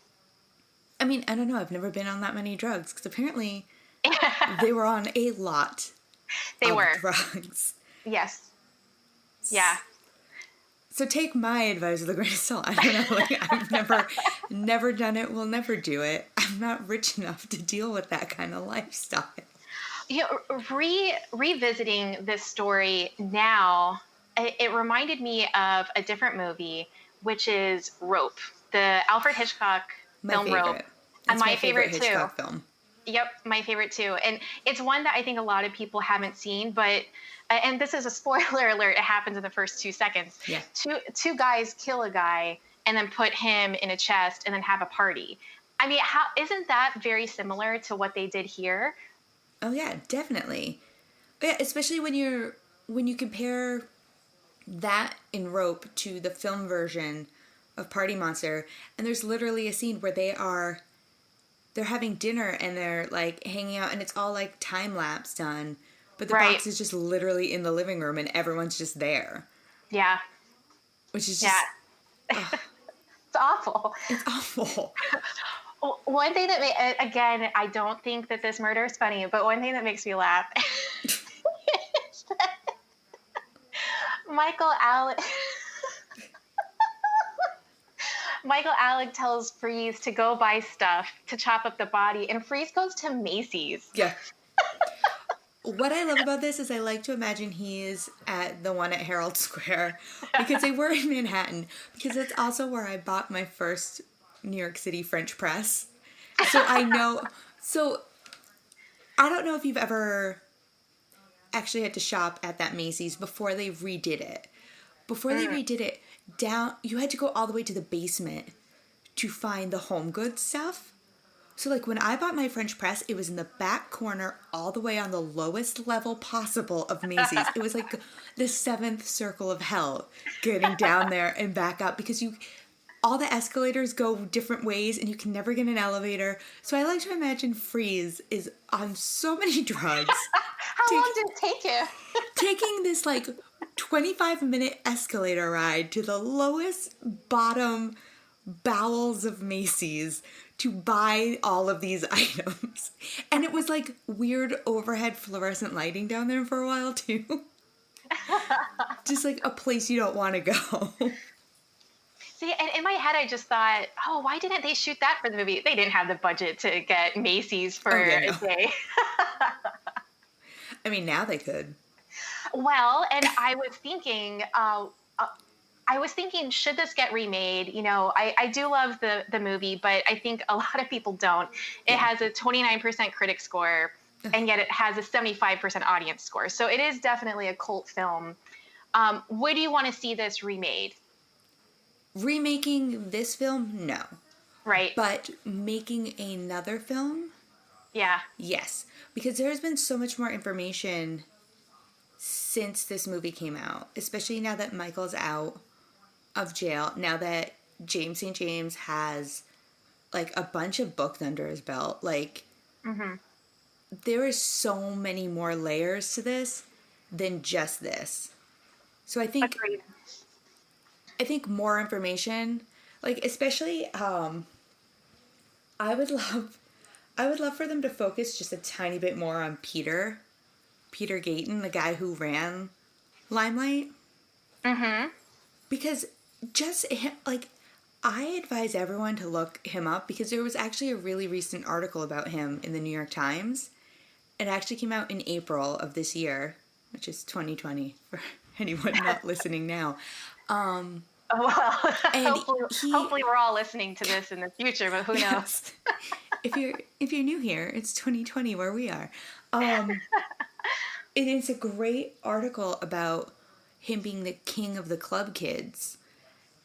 mean, I don't know. I've never been on that many drugs, because apparently they were on a lot of drugs. Yes. Yeah. So take my advice with a grain of salt. I don't know. Like, I've never done it. Will never do it. I'm not rich enough to deal with that kind of lifestyle. Revisiting this story now, it reminded me of a different movie, which is Rope, the Alfred Hitchcock film. Rope. And my favorite Hitchcock too. Film. Yep, my favorite too. And it's one that I think a lot of people haven't seen, but and this is a spoiler alert, it happens in the first 2 seconds. Yeah. Two guys kill a guy and then put him in a chest and then have a party. I mean, isn't that very similar to what they did here? Oh yeah, definitely. Yeah, especially when you compare that in Rope to the film version of Party Monster, and there's literally a scene where they're having dinner and they're like hanging out, and it's all like time lapse done, but the box is just literally in the living room and everyone's just there. Yeah. Which is just it's awful. It's awful. One thing that again, I don't think that this murder is funny, but one thing that makes me laugh is that Michael Alec tells Freeze to go buy stuff to chop up the body, and Freeze goes to Macy's. Yeah. What I love about this is I like to imagine he is at the one at Herald Square, because they were in Manhattan, because it's also where I bought my first New York City French press. So I know. So I don't know if you've ever actually had to shop at that Macy's before they redid it. before they redid it, down you had to go all the way to the basement to find the home goods stuff. So, like, when I bought my French press, it was in the back corner, all the way on the lowest level possible of Macy's. It was like the seventh circle of hell, getting down there and back up, because all the escalators go different ways, and you can never get an elevator. So I like to imagine Freeze is on so many drugs. How long did it take you? Taking this, like, 25-minute escalator ride to the lowest bottom bowels of Macy's to buy all of these items. And it was like weird overhead fluorescent lighting down there for a while too. Just like a place you don't want to go. See, and in my head, I just thought, oh, why didn't they shoot that for the movie? They didn't have the budget to get Macy's for a day. I mean, now they could. Well, and I was thinking, should this get remade? You know, I do love the movie, but I think a lot of people don't. It has a 29% critic score, and yet it has a 75% audience score. So it is definitely a cult film. Would you want to see this remade? Remaking this film? No. Right. But making another film? Yeah. Yes. Because there has been so much more information since this movie came out, especially now that Michael's out of jail, now that James St. James has like a bunch of books under his belt. Like, there is so many more layers to this than just this. So I think Agreed. I think more information, like, especially I would love for them to focus just a tiny bit more on Peter Gayton, the guy who ran Limelight. Because just him, like, I advise everyone to look him up, because there was actually a really recent article about him in the New York Times. It actually came out in April of this year, which is 2020 for anyone not listening now. Well, hopefully we're all listening to this in the future, but who knows? If you're new here, it's 2020 where we are. It is a great article about him being the king of the club kids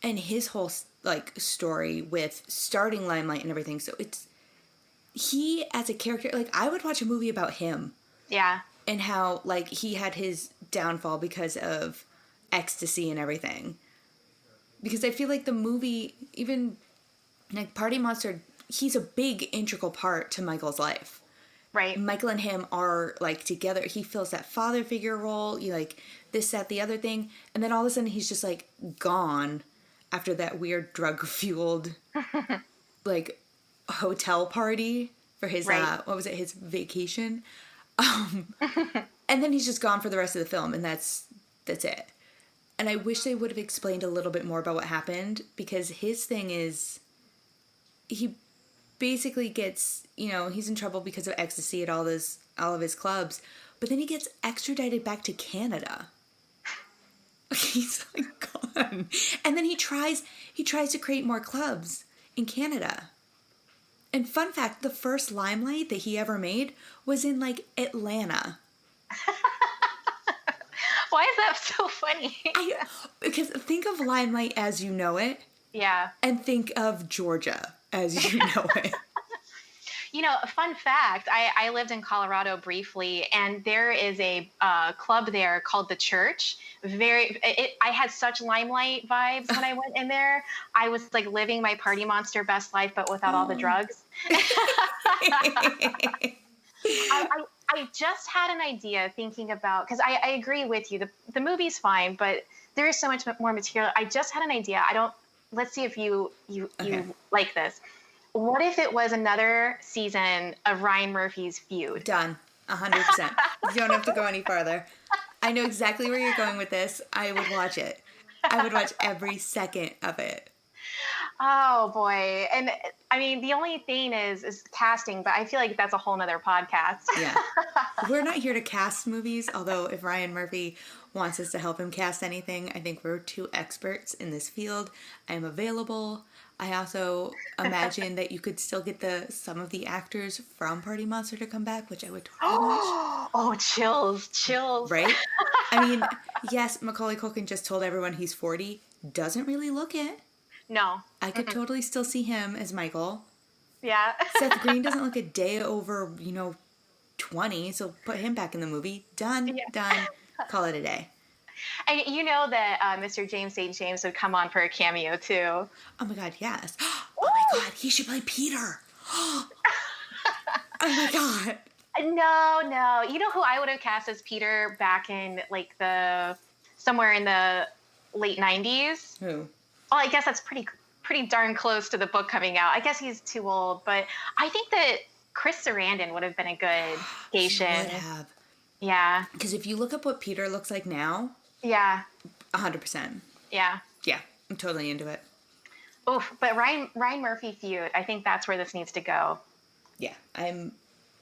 and his whole like story with starting Limelight and everything. So he as a character, like, I would watch a movie about him. Yeah. And how, like, he had his downfall because of ecstasy and everything. Because I feel like the movie, even like Party Monster, he's a big integral part to Michael's life. Right. Michael and him are like together. He fills that father figure role. You like this, that, the other thing. And then all of a sudden he's just like gone after that weird drug fueled like hotel party for his, what was it? His vacation. And then he's just gone for the rest of the film, and that's it. And I wish they would have explained a little bit more about what happened, because his thing is he basically gets, you know, he's in trouble because of ecstasy at all of his clubs, but then he gets extradited back to Canada. He's like gone. And then he tries to create more clubs in Canada. And fun fact, the first Limelight that he ever made was in like Atlanta. Why is that so funny? Because think of Limelight as you know it. Yeah. And think of Georgia as you know it. You know, a fun fact, I lived in Colorado briefly, and there is a club there called The Church. I had such Limelight vibes when I went in there. I was like living my Party Monster best life, but without all the drugs. I just had an idea thinking about, because I agree with you, the movie's fine, but there is so much more material. I just had an idea. Let's see if you like this. What if it was another season of Ryan Murphy's Feud? Done. 100%. You don't have to go any farther. I know exactly where you're going with this. I would watch it. I would watch every second of it. Oh boy. And I mean, the only thing is casting, but I feel like that's a whole nother podcast. Yeah. We're not here to cast movies, although if Ryan Murphy wants us to help him cast anything, I think we're two experts in this field. I am available. I also imagine that you could still get some of the actors from Party Monster to come back, which I would totally watch. Oh, chills. Right? I mean, yes, Macaulay Culkin just told everyone he's 40. Doesn't really look it. No. I could totally still see him as Michael. Yeah. Seth Green doesn't look a day over, 20, so put him back in the movie. Done. Yeah. Done. Call it a day. And you know that Mr. James St. James would come on for a cameo too. Oh my god, yes. Oh Ooh! my god, he should play Peter. Oh my god. No. You know who I would have cast as Peter back in like somewhere in the late 90s? Who? Well, I guess that's pretty darn close to the book coming out. I guess he's too old, but I think that Chris Sarandon would have been a good Gayshin. He would have. Yeah. Because if you look up what Peter looks like now, Yeah. 100%. Yeah. Yeah, I'm totally into it. Oof, but Ryan Murphy feud, I think that's where this needs to go. Yeah, I'm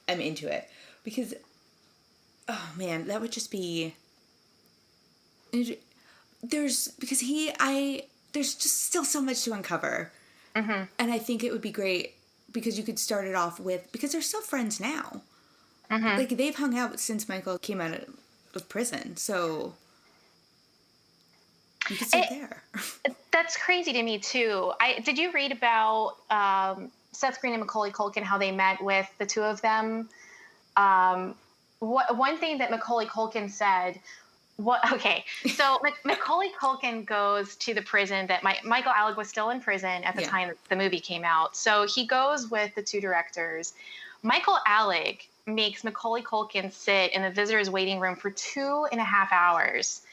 into it. Because, oh man, that would just be... There's just still so much to uncover. Mm-hmm. And I think it would be great because you could start it off with, because they're still friends now. Mm-hmm. Like, they've hung out since Michael came out of prison, so you could start there. That's crazy to me, too. Did you read about Seth Green and Macaulay Culkin, how they met with the two of them? One thing that Macaulay Culkin said... So Macaulay Culkin goes to the prison that Michael Alec was still in prison at the time that the movie came out. So he goes with the two directors. Michael Alec makes Macaulay Culkin sit in the visitor's waiting room for 2.5 hours.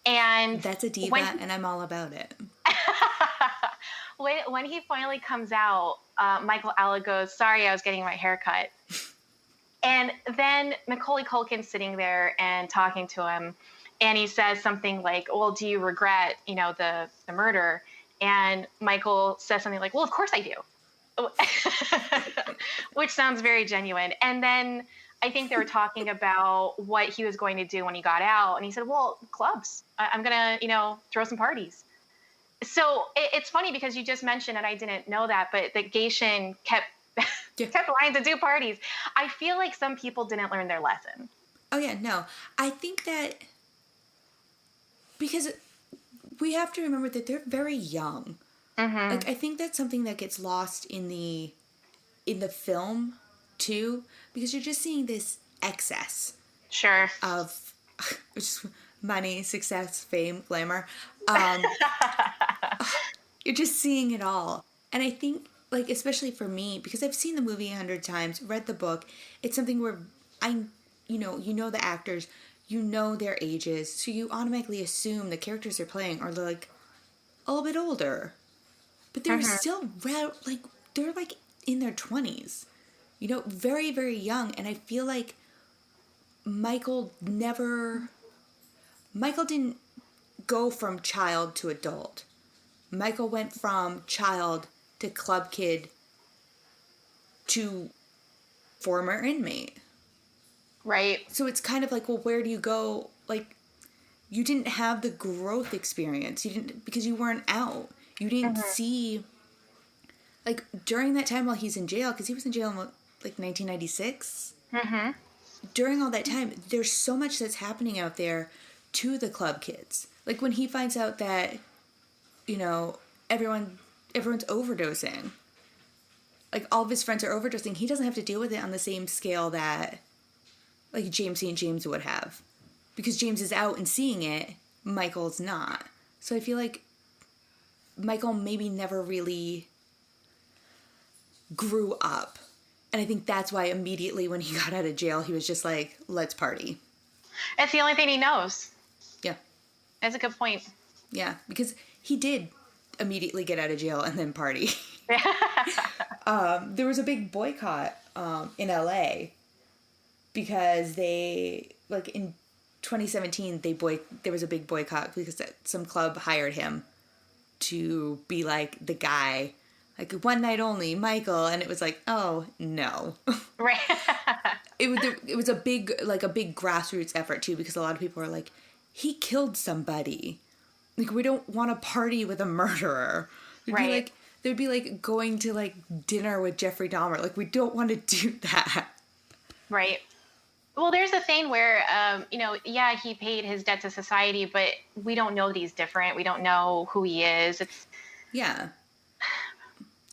And that's a diva, and I'm all about it. When he finally comes out, Michael Alec goes, "Sorry, I was getting my hair cut." And then Macaulay Culkin's sitting there and talking to him, and he says something like, "Well, do you regret, the murder?" And Michael says something like, "Well, of course I do," which sounds very genuine. And then I think they were talking about what he was going to do when he got out, and he said, "Well, clubs. I'm gonna, throw some parties." So it's funny because you just mentioned, and I didn't know that, but that Gayshin kept wanting to do parties. I feel like some people didn't learn their lesson. Oh, yeah, no. I think that because we have to remember that they're very young. Mm-hmm. Like, I think that's something that gets lost in the film, too, because you're just seeing this excess. Sure. Of just money, success, fame, glamour. You're just seeing it all. And I think, like, especially for me, because I've seen the movie 100 times, read the book, it's something where you know the actors, you know their ages, so you automatically assume the characters they're playing are, like, a little bit older. But they're still, they're, like, in their 20s. Very, very young. And I feel like Michael didn't go from child to adult. Michael went from child to club kid to former inmate. Right. So it's kind of like, well, where do you go? Like, you didn't have the growth experience. You didn't, because you weren't out. You didn't see, like, during that time while he's in jail, because he was in jail in, like, 1996. Mm-hmm. During all that time, there's so much that's happening out there to the club kids. Like, when he finds out that, everyone's overdosing. Like, all of his friends are overdosing. He doesn't have to deal with it on the same scale that, like, James St. James would have. Because James is out and seeing it, Michael's not. So I feel like Michael maybe never really grew up. And I think that's why immediately when he got out of jail, he was just like, let's party. It's the only thing he knows. Yeah. That's a good point. Yeah, because he did immediately get out of jail and then party. There was a big boycott in LA because they, like, in 2017, there was a big boycott because some club hired him to be, like, the guy, like, one night only, Michael, and it was like, oh, no. Right. It was a big grassroots effort, too, because a lot of people were like, he killed somebody. Like, we don't want to party with a murderer. Right. They'd be like going to, like, dinner with Jeffrey Dahmer. Like, we don't want to do that. Right. Well, there's a thing where, yeah, he paid his debt to society, but we don't know that he's different. We don't know who he is. It's Yeah.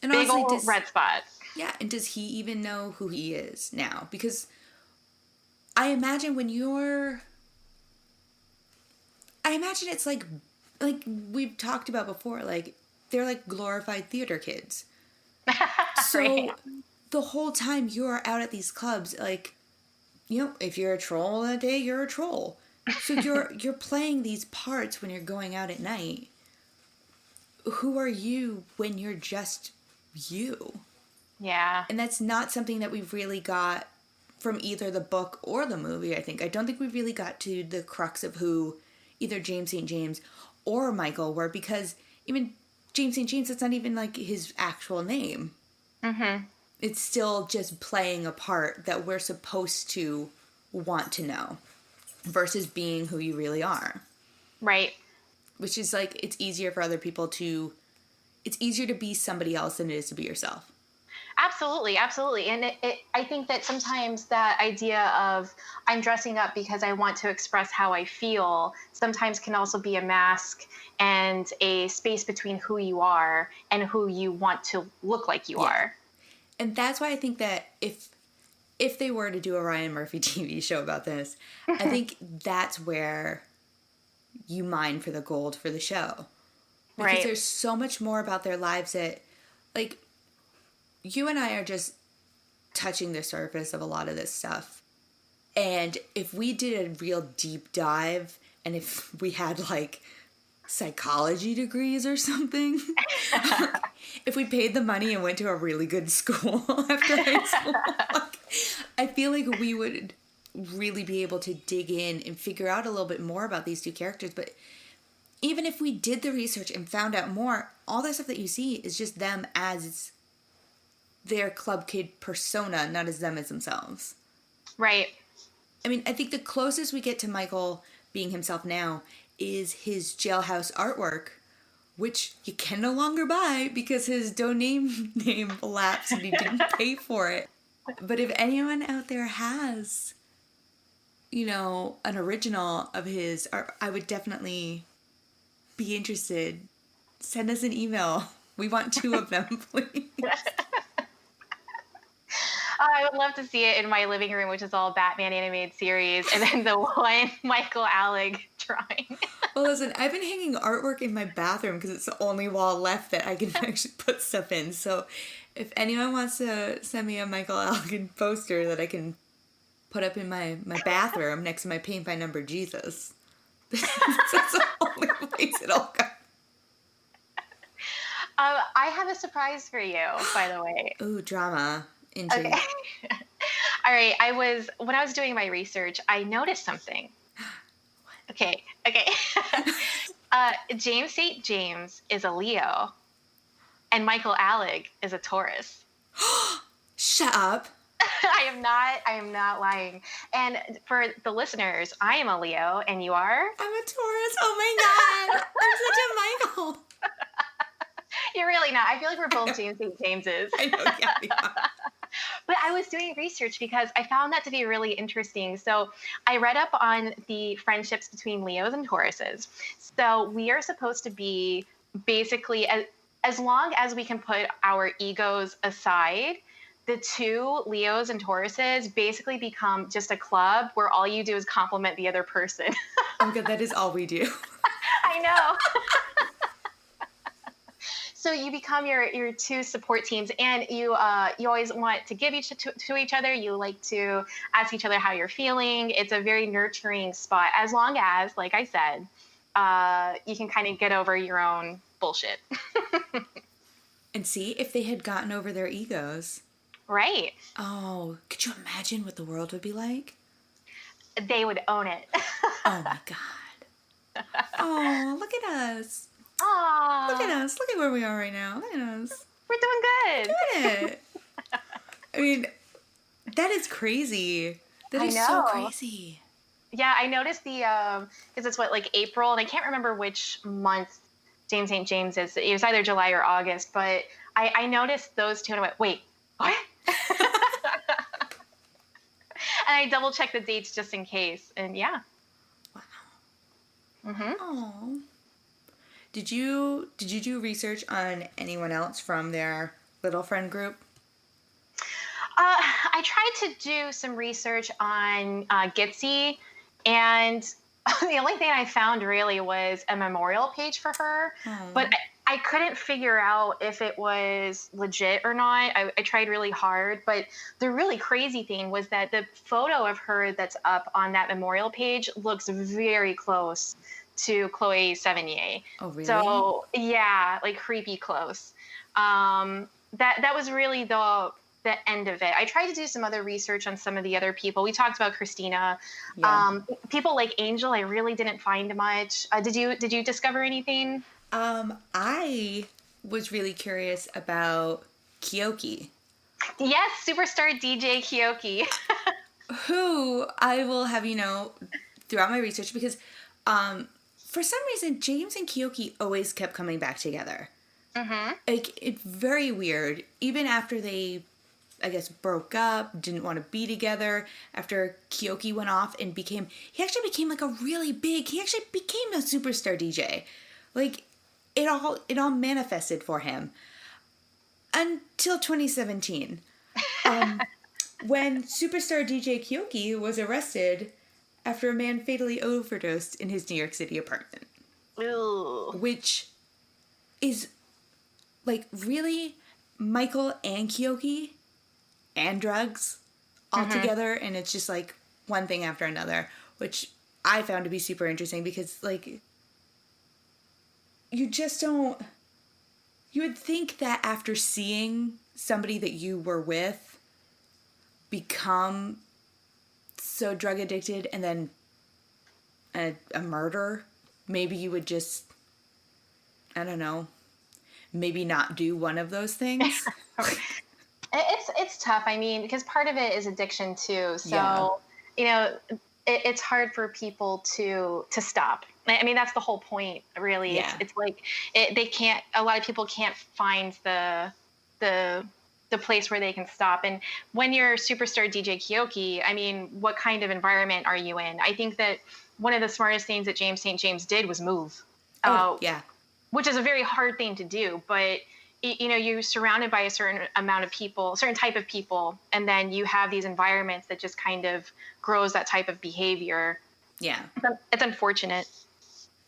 And big honestly, old red spot. yeah, and does he even know who he is now? Because I imagine it's like we've talked about before, like they're like glorified theater kids. So Right. the whole time you're out at these clubs, like, if you're a troll that day, you're a troll. So you're playing these parts when you're going out at night. Who are you when you're just you? Yeah. And that's not something that we've really got from either the book or the movie, I think. I don't think we really got to the crux of who either James St. James or Michael were, because even James St. James, that's not even like his actual name. Mm-hmm. It's still just playing a part that we're supposed to want to know versus being who you really are. Right. Which is like, it's easier to be somebody else than it is to be yourself. Absolutely, absolutely. And I think that sometimes that idea of I'm dressing up because I want to express how I feel sometimes can also be a mask and a space between who you are and who you want to look like you are. And that's why I think that if they were to do a Ryan Murphy TV show about this, I think that's where you mine for the gold for the show. Because there's so much more about their lives that, like, you and I are just touching the surface of a lot of this stuff. And if we did a real deep dive, and if we had, like, psychology degrees or something, if we paid the money and went to a really good school after high school, like, I feel like we would really be able to dig in and figure out a little bit more about these two characters. But even if we did the research and found out more, all that stuff that you see is just them as their club kid persona, not as them as themselves. Right. I mean, I think the closest we get to Michael being himself now is his jailhouse artwork, which you can no longer buy because his domain name lapsed and he didn't pay for it. But if anyone out there has, an original of his, I would definitely be interested. Send us an email. We want 2 of them, please. I would love to see it in my living room, which is all Batman animated series, and then the one Michael Alec drawing. Well, listen, I've been hanging artwork in my bathroom because it's the only wall left that I can actually put stuff in. So if anyone wants to send me a Michael Alec poster that I can put up in my bathroom next to my paint by number Jesus, that's the only place it'll go. I have a surprise for you, by the way. Ooh, drama. Okay. All right. When I was doing my research, I noticed something. Okay. James St. James is a Leo, and Michael Alec is a Taurus. Shut up. I am not lying. And for the listeners, I am a Leo, and you are? I'm a Taurus. Oh my God. I'm such a Michael. You're really not. I feel like we're both James St. Jameses. I know, yeah, we are. But I was doing research because I found that to be really interesting. So I read up on the friendships between Leos and Tauruses. So we are supposed to be basically, as long as we can put our egos aside, the 2 Leos and Tauruses basically become just a club where all you do is compliment the other person. Oh God, that is all we do. I know. So you become your 2 support teams, and you always want to give to each other. You like to ask each other how you're feeling. It's a very nurturing spot, as long as, like I said, you can kind of get over your own bullshit. And see, if they had gotten over their egos. Right. Oh, could you imagine what the world would be like? They would own it. Oh my God. Oh, look at us. Aww. Look at us. Look at where we are right now. Look at us. We're doing good. Doing it. I mean, that is crazy. That is so crazy. Yeah, I noticed because it's like April, and I can't remember which month James St. James is. It was either July or August, but I noticed those 2 and I went, wait, what? I double checked the dates just in case. And yeah. Wow. Mm-hmm. Oh. Did you do research on anyone else from their little friend group? I tried to do some research on Gitsy, and the only thing I found really was a memorial page for her. But I couldn't figure out if it was legit or not. I tried really hard, but the really crazy thing was that the photo of her that's up on that memorial page looks very close to Chloe Sevigny. Oh, really? So yeah, like creepy close. That was really the end of it. I tried to do some other research on some of the other people. We talked about Christina. Yeah. People like Angel, I really didn't find much. Did you discover anything? I was really curious about Kyoki. Yes, superstar DJ Kyoki. Who I will have you know throughout my research, because for some reason James and Kyoki always kept coming back together. Mm-hmm. Like, it's very weird. Even after they, I guess, broke up, didn't want to be together, after Kyoki went off and he actually became like he actually became a superstar DJ. Like, it all manifested for him. Until 2017. When superstar DJ Kyoki was arrested after a man fatally overdosed in his New York City apartment. Ooh. Which is, like, really Michael and Kyoki and drugs all together, and it's just, like, one thing after another, which I found to be super interesting because, like, you just don't... You would think that after seeing somebody that you were with become so drug addicted and then a murder, maybe you would just, I don't know, maybe not do one of those things. It's tough. I mean, because part of it is addiction too. So, it's hard for people to stop. I mean, that's the whole point, really. Yeah. It's like they can't. A lot of people can't find the place where they can stop. And when you're superstar DJ Kyoki, I mean, what kind of environment are you in? I think that one of the smartest things that James St. James did was move. Yeah. Which is a very hard thing to do, but you're surrounded by a certain amount of people, certain type of people, and then you have these environments that just kind of grows that type of behavior. Yeah. It's unfortunate.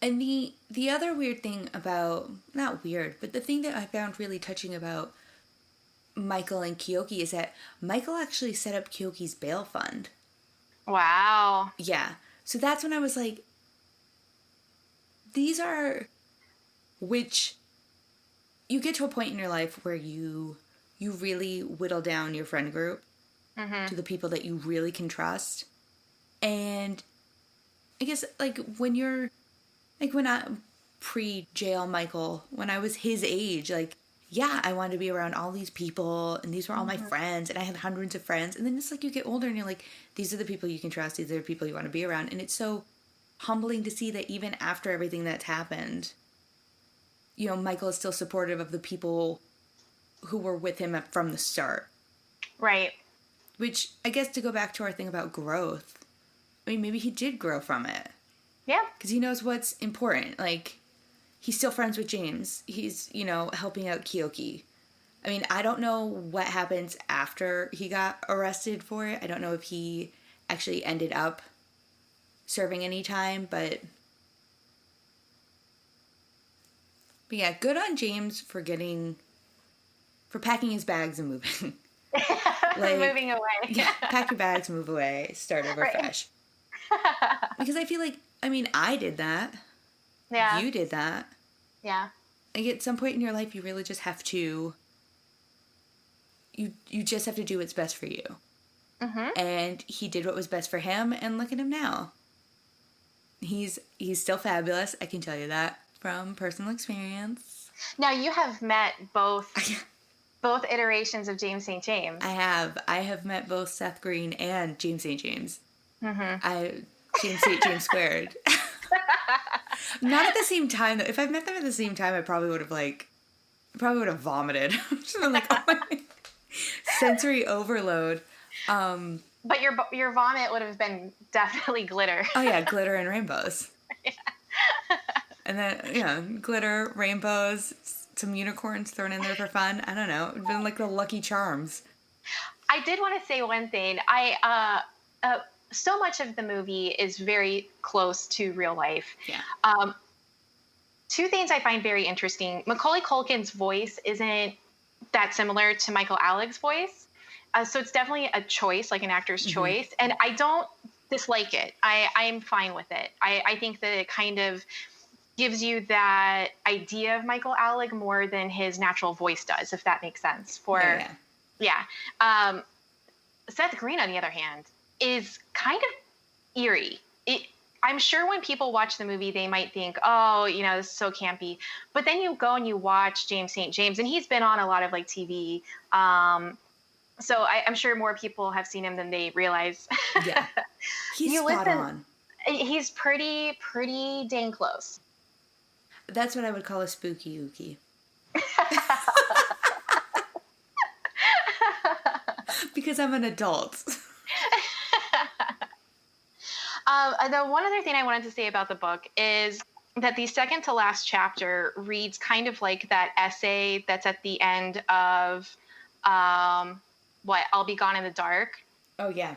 And the other weird thing about, not weird, but the thing that I found really touching about Michael and Kyoki is that Michael actually set up Kyoki's bail fund. Wow. Yeah. So that's when I was like, these are, which you get to a point in your life where you really whittle down your friend group to the people that you really can trust. And I guess, like, when I pre-jail Michael, when I was his age, like, yeah, I wanted to be around all these people, and these were all my friends, and I had hundreds of friends. And then it's like you get older and you're like, these are the people you can trust, these are the people you want to be around. And it's so humbling to see that even after everything that's happened, Michael is still supportive of the people who were with him from the start. Right. Which, I guess, to go back to our thing about growth, I mean, maybe he did grow from it. Yeah. Because he knows what's important. Like, he's still friends with James. He's, helping out Kyoki. I mean, I don't know what happens after he got arrested for it. I don't know if he actually ended up serving any time, but yeah, good on James for packing his bags and moving. Like, moving away. Yeah, pack your bags, move away, start over fresh. Because I feel like, I mean, I did that. Yeah. You did that. Yeah. Like, at some point in your life, you really just have to, you just have to do what's best for you. Mm-hmm. And he did what was best for him, and look at him now. He's still fabulous, I can tell you that from personal experience. Now, you have met both iterations of James St. James. I have met both Seth Green and James St. James. Mm-hmm. James St. James squared. Not at the same time, though. If I met them at the same time, I probably would have vomited. Just been like, oh my, sensory overload. But your vomit would have been definitely glitter. Oh yeah, glitter and rainbows. Yeah. And then, glitter, rainbows, some unicorns thrown in there for fun. I don't know. It would have been like the Lucky Charms. I did want to say one thing. So much of the movie is very close to real life. Yeah. Two things I find very interesting. Macaulay Culkin's voice isn't that similar to Michael Alleg's voice. So it's definitely a choice, like an actor's choice. And I don't dislike it. I'm fine with it. I think that it kind of gives you that idea of Michael Alleg more than his natural voice does, if that makes sense. Seth Green, on the other hand, is kind of eerie. I'm sure when people watch the movie, they might think, oh, this is so campy. But then you go and you watch James St. James, and he's been on a lot of TV. So I'm sure more people have seen him than they realize. Yeah, he's spot on. He's pretty dang close. That's what I would call a spooky ookie. Because I'm an adult. The one other thing I wanted to say about the book is that the second to last chapter reads kind of like that essay that's at the end of I'll Be Gone in the Dark. Oh, yeah.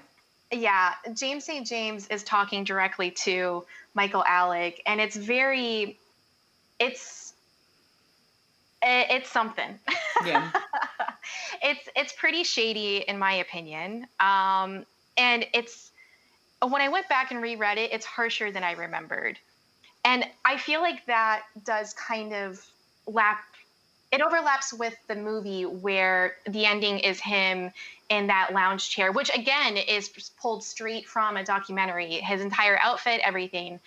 Yeah. James St. James is talking directly to Michael Alleg, and it's something. Yeah. It's pretty shady in my opinion. And when I went back and reread it, it's harsher than I remembered. And I feel like that does kind of it overlaps with the movie where the ending is him in that lounge chair, which again is pulled straight from a documentary, his entire outfit, everything.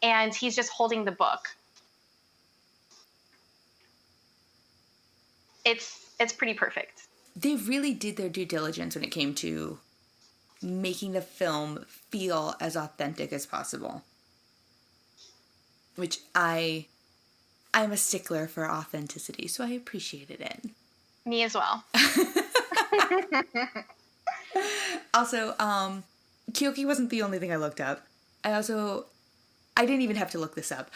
And he's just holding the book. It's pretty perfect. They really did their due diligence when it came to making the film feel as authentic as possible. Which I'm a stickler for authenticity, so I appreciated it. Me as well. Also, Kyoki wasn't the only thing I looked up. I didn't even have to look this up.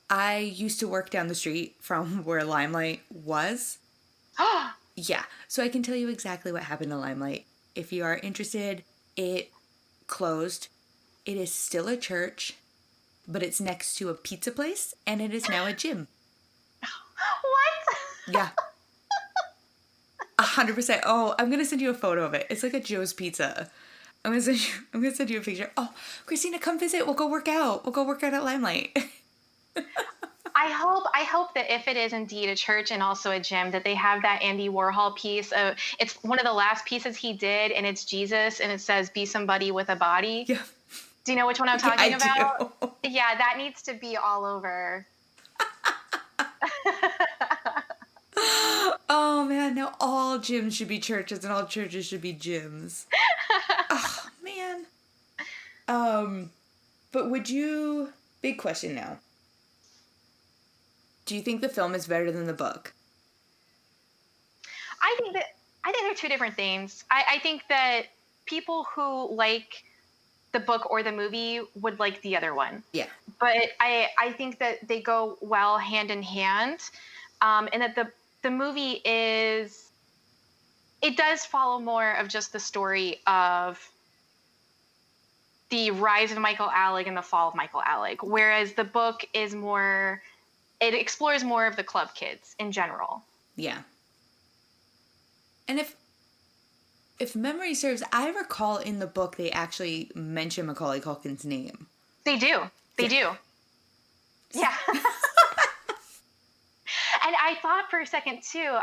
I used to work down the street from where Limelight was. Yeah, so I can tell you exactly what happened to Limelight. If you are interested, it closed. It is still a church, but it's next to a pizza place, and it is now a gym. What? Yeah. 100%. Oh, I'm gonna send you a photo of it. It's like a Joe's Pizza. I'm gonna send you a picture. Oh, Christina, come visit. We'll go work out. We'll go work out at Limelight. I hope that if it is indeed a church and also a gym, that they have that Andy Warhol piece. It's one of the last pieces he did, and it's Jesus, and it says, "Be somebody with a body." Yeah. Do you know which one I'm talking about? Do. Yeah, that needs to be all over. Oh man, now all gyms should be churches and all churches should be gyms. Oh man. But big question now. Do you think the film is better than the book? I think they're two different things. I think that people who like the book or the movie would like the other one. Yeah. But I think that they go well hand in hand. And that the movie it does follow more of just the story of the rise of Michael Alleg and the fall of Michael Alleg. Whereas the book is it explores more of the club kids in general. Yeah. And if memory serves, I recall in the book they actually mention Macaulay Culkin's name. They do. They do. Yeah. And I thought for a second too,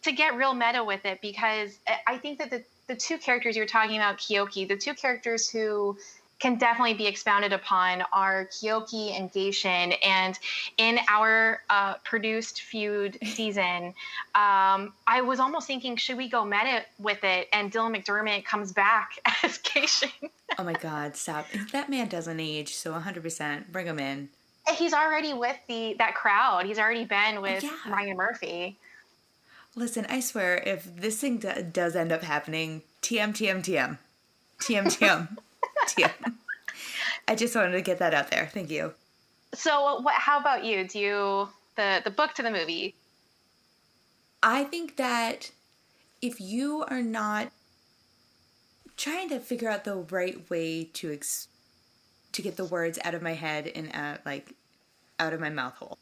to get real meta with it, because I think that the two characters you're talking about, Kyoki, the two characters who can definitely be expounded upon are Kyoki and Geishin. And in our produced feud season, I was almost thinking, should we go meta with it? And Dylan McDermott comes back as Geishin. Oh my God, stop. That man doesn't age, so 100%. Bring him in. He's already with that crowd. He's already been with Ryan Murphy. Listen, I swear, if this thing does end up happening, TM. TM, TM, TM. I just wanted to get that out there. Thank you. So how about you? Do you, the book to the movie? I think that if you are not trying to figure out the right way to get the words out of my head and out of my mouth hole,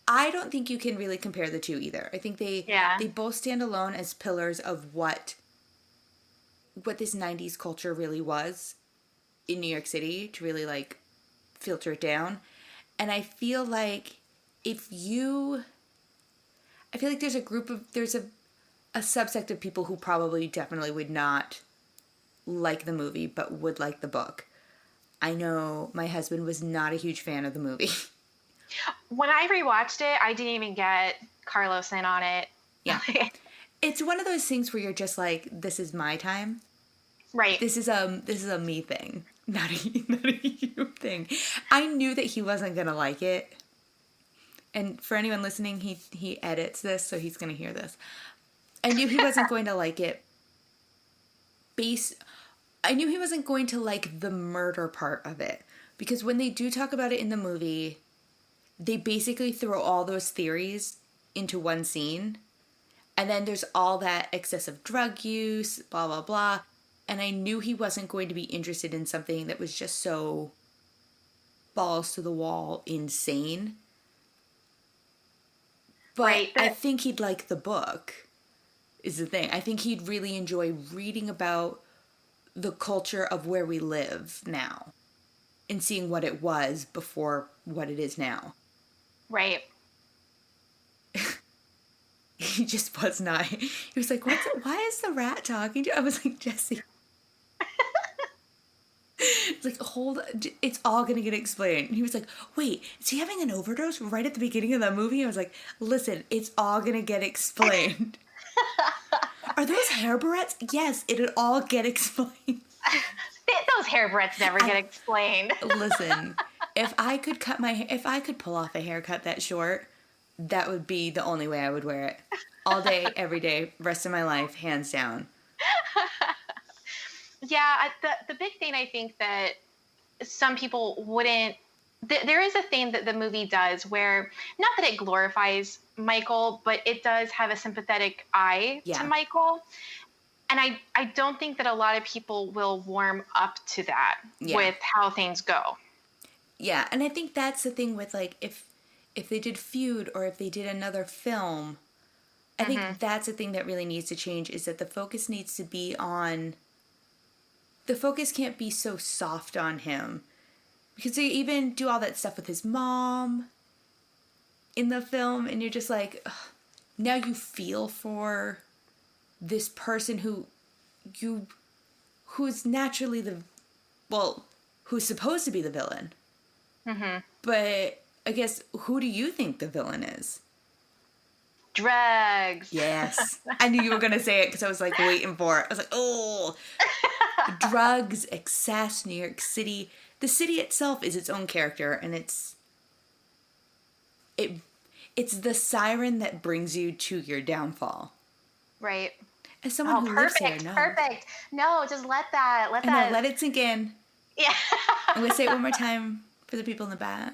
I don't think you can really compare the two either. I think they both stand alone as pillars of what this 90s culture really was in New York City, to really like filter it down. And I feel like there's a subsect of people who probably definitely would not like the movie but would like the book. I know my husband was not a huge fan of the movie. When I rewatched it, I didn't even get Carlos in on it. Yeah. It's one of those things where you're just like, this is my time. Right. This is a me thing, not a you thing. I knew that he wasn't going to like it. And for anyone listening, he edits this, so he's going to hear this. I knew he wasn't going to like it. I knew he wasn't going to like the murder part of it. Because when they do talk about it in the movie, they basically throw all those theories into one scene. And then there's all that excessive drug use, blah, blah, blah. And I knew he wasn't going to be interested in something that was just so balls to the wall insane. But right, I think he'd like the book, is the thing. I think he'd really enjoy reading about the culture of where we live now and seeing what it was before what it is now. Right. He just was not. He was like, why is the rat talking to you? I was like, Jesse. It's like, it's all going to get explained. And he was like, wait, is he having an overdose right at the beginning of the movie? I was like, listen, it's all going to get explained. Are those hair barrettes? Yes, it'll all get explained. Those hair barrettes never get explained. Listen, if I could pull off a haircut that short, that would be the only way I would wear it. All day, every day, rest of my life, hands down. Yeah, the big thing I think that some people wouldn't... There is a thing that the movie does where, not that it glorifies Michael, but it does have a sympathetic eye to Michael. And I don't think that a lot of people will warm up to that with how things go. Yeah, and I think that's the thing with, like, if they did Feud or if they did another film, I think that's the thing that really needs to change, is that the focus needs to be on... The focus can't be so soft on him. Because they even do all that stuff with his mom in the film, and you're just like, ugh, now you feel for this person who's naturally who's supposed to be the villain. Mm-hmm. But I guess, who do you think the villain is? Drugs. Yes. I knew you were going to say it because I was like waiting for it. I was like, oh, drugs, excess, New York City. The city itself is its own character, and it's the siren that brings you to your downfall. Right. As someone who lives here, no. Perfect. No, just let it sink in. Yeah. I'm going to say it one more time for the people in the back.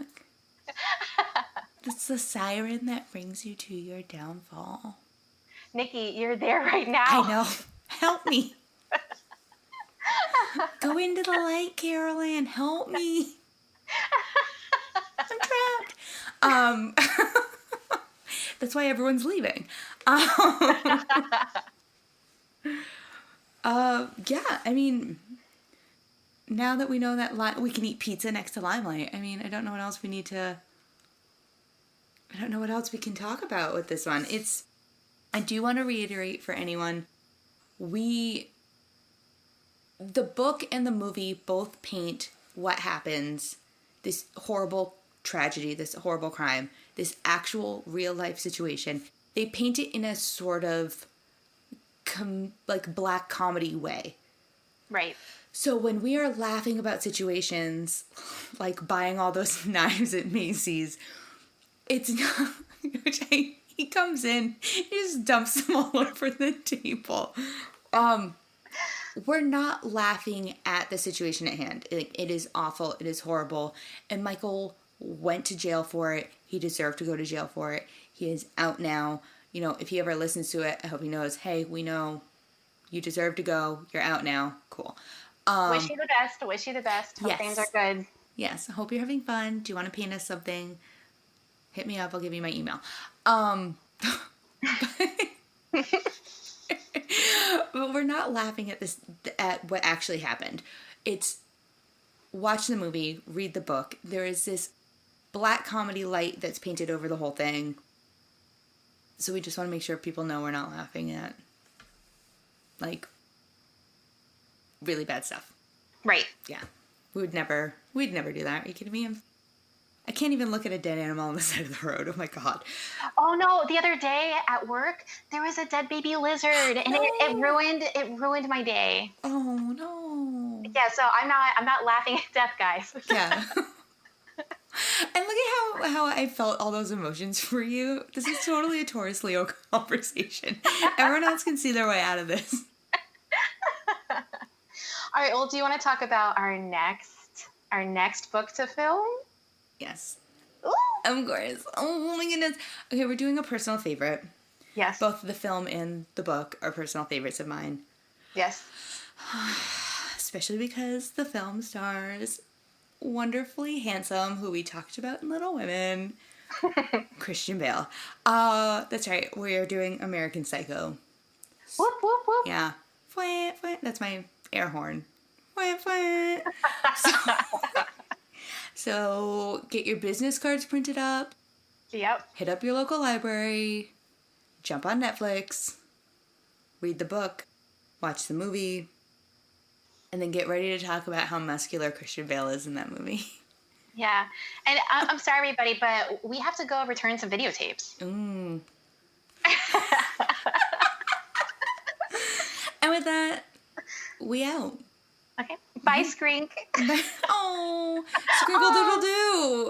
It's the siren that brings you to your downfall. Nikki, you're there right now. I know. Help me. Go into the light, Carol Ann. Help me. I'm trapped. That's why everyone's leaving. Yeah, I mean, now that we know that we can eat pizza next to Limelight, I mean, I don't know what else we can talk about with this one. I do want to reiterate for anyone, the book and the movie both paint what happens, this horrible tragedy, this horrible crime, this actual real life situation. They paint it in a sort of black comedy way. Right. So when we are laughing about situations like buying all those knives at Macy's, it's not, he comes in, he just dumps them all over the table. we're not laughing at the situation at hand. It is awful. It is horrible. And Michael went to jail for it. He deserved to go to jail for it. He is out now. You know, if he ever listens to it, I hope he knows, hey, we know you deserve to go. You're out now. Cool. Wish you the best. Wish you the best. Hope things are good. Yes. I hope you're having fun. Do you want to paint us something? Hit me up. I'll give you my email. But we're not laughing at what actually happened. It's watch the movie, read the book. There is this black comedy light that's painted over the whole thing. So we just want to make sure people know we're not laughing at, like, really bad stuff. Right. Yeah. We'd never do that. Are you kidding me? I can't even look at a dead animal on the side of the road. Oh my God. Oh no, the other day at work, there was a dead baby lizard and No. it ruined my day. Oh no. Yeah, so I'm not laughing at death, guys. Yeah. And look at how I felt all those emotions for you. This is totally a Taurus Leo conversation. Everyone else can see their way out of this. All right, well, do you want to talk about our next book to film? Yes. Ooh. Of course. Oh my goodness. Okay, we're doing a personal favorite. Yes. Both the film and the book are personal favorites of mine. Yes. Especially because the film stars wonderfully handsome, who we talked about in Little Women, Christian Bale. That's right. We are doing American Psycho. Whoop, whoop, whoop. Yeah. That's my air horn. So get your business cards printed up. Yep. Hit up your local library. Jump on Netflix. Read the book. Watch the movie. And then get ready to talk about how muscular Christian Bale is in that movie. Yeah. And I'm sorry, everybody, but we have to go return some videotapes. And with that, we out. Okay. Bye, Skrink. Oh, Scrinkle Doodle Doo.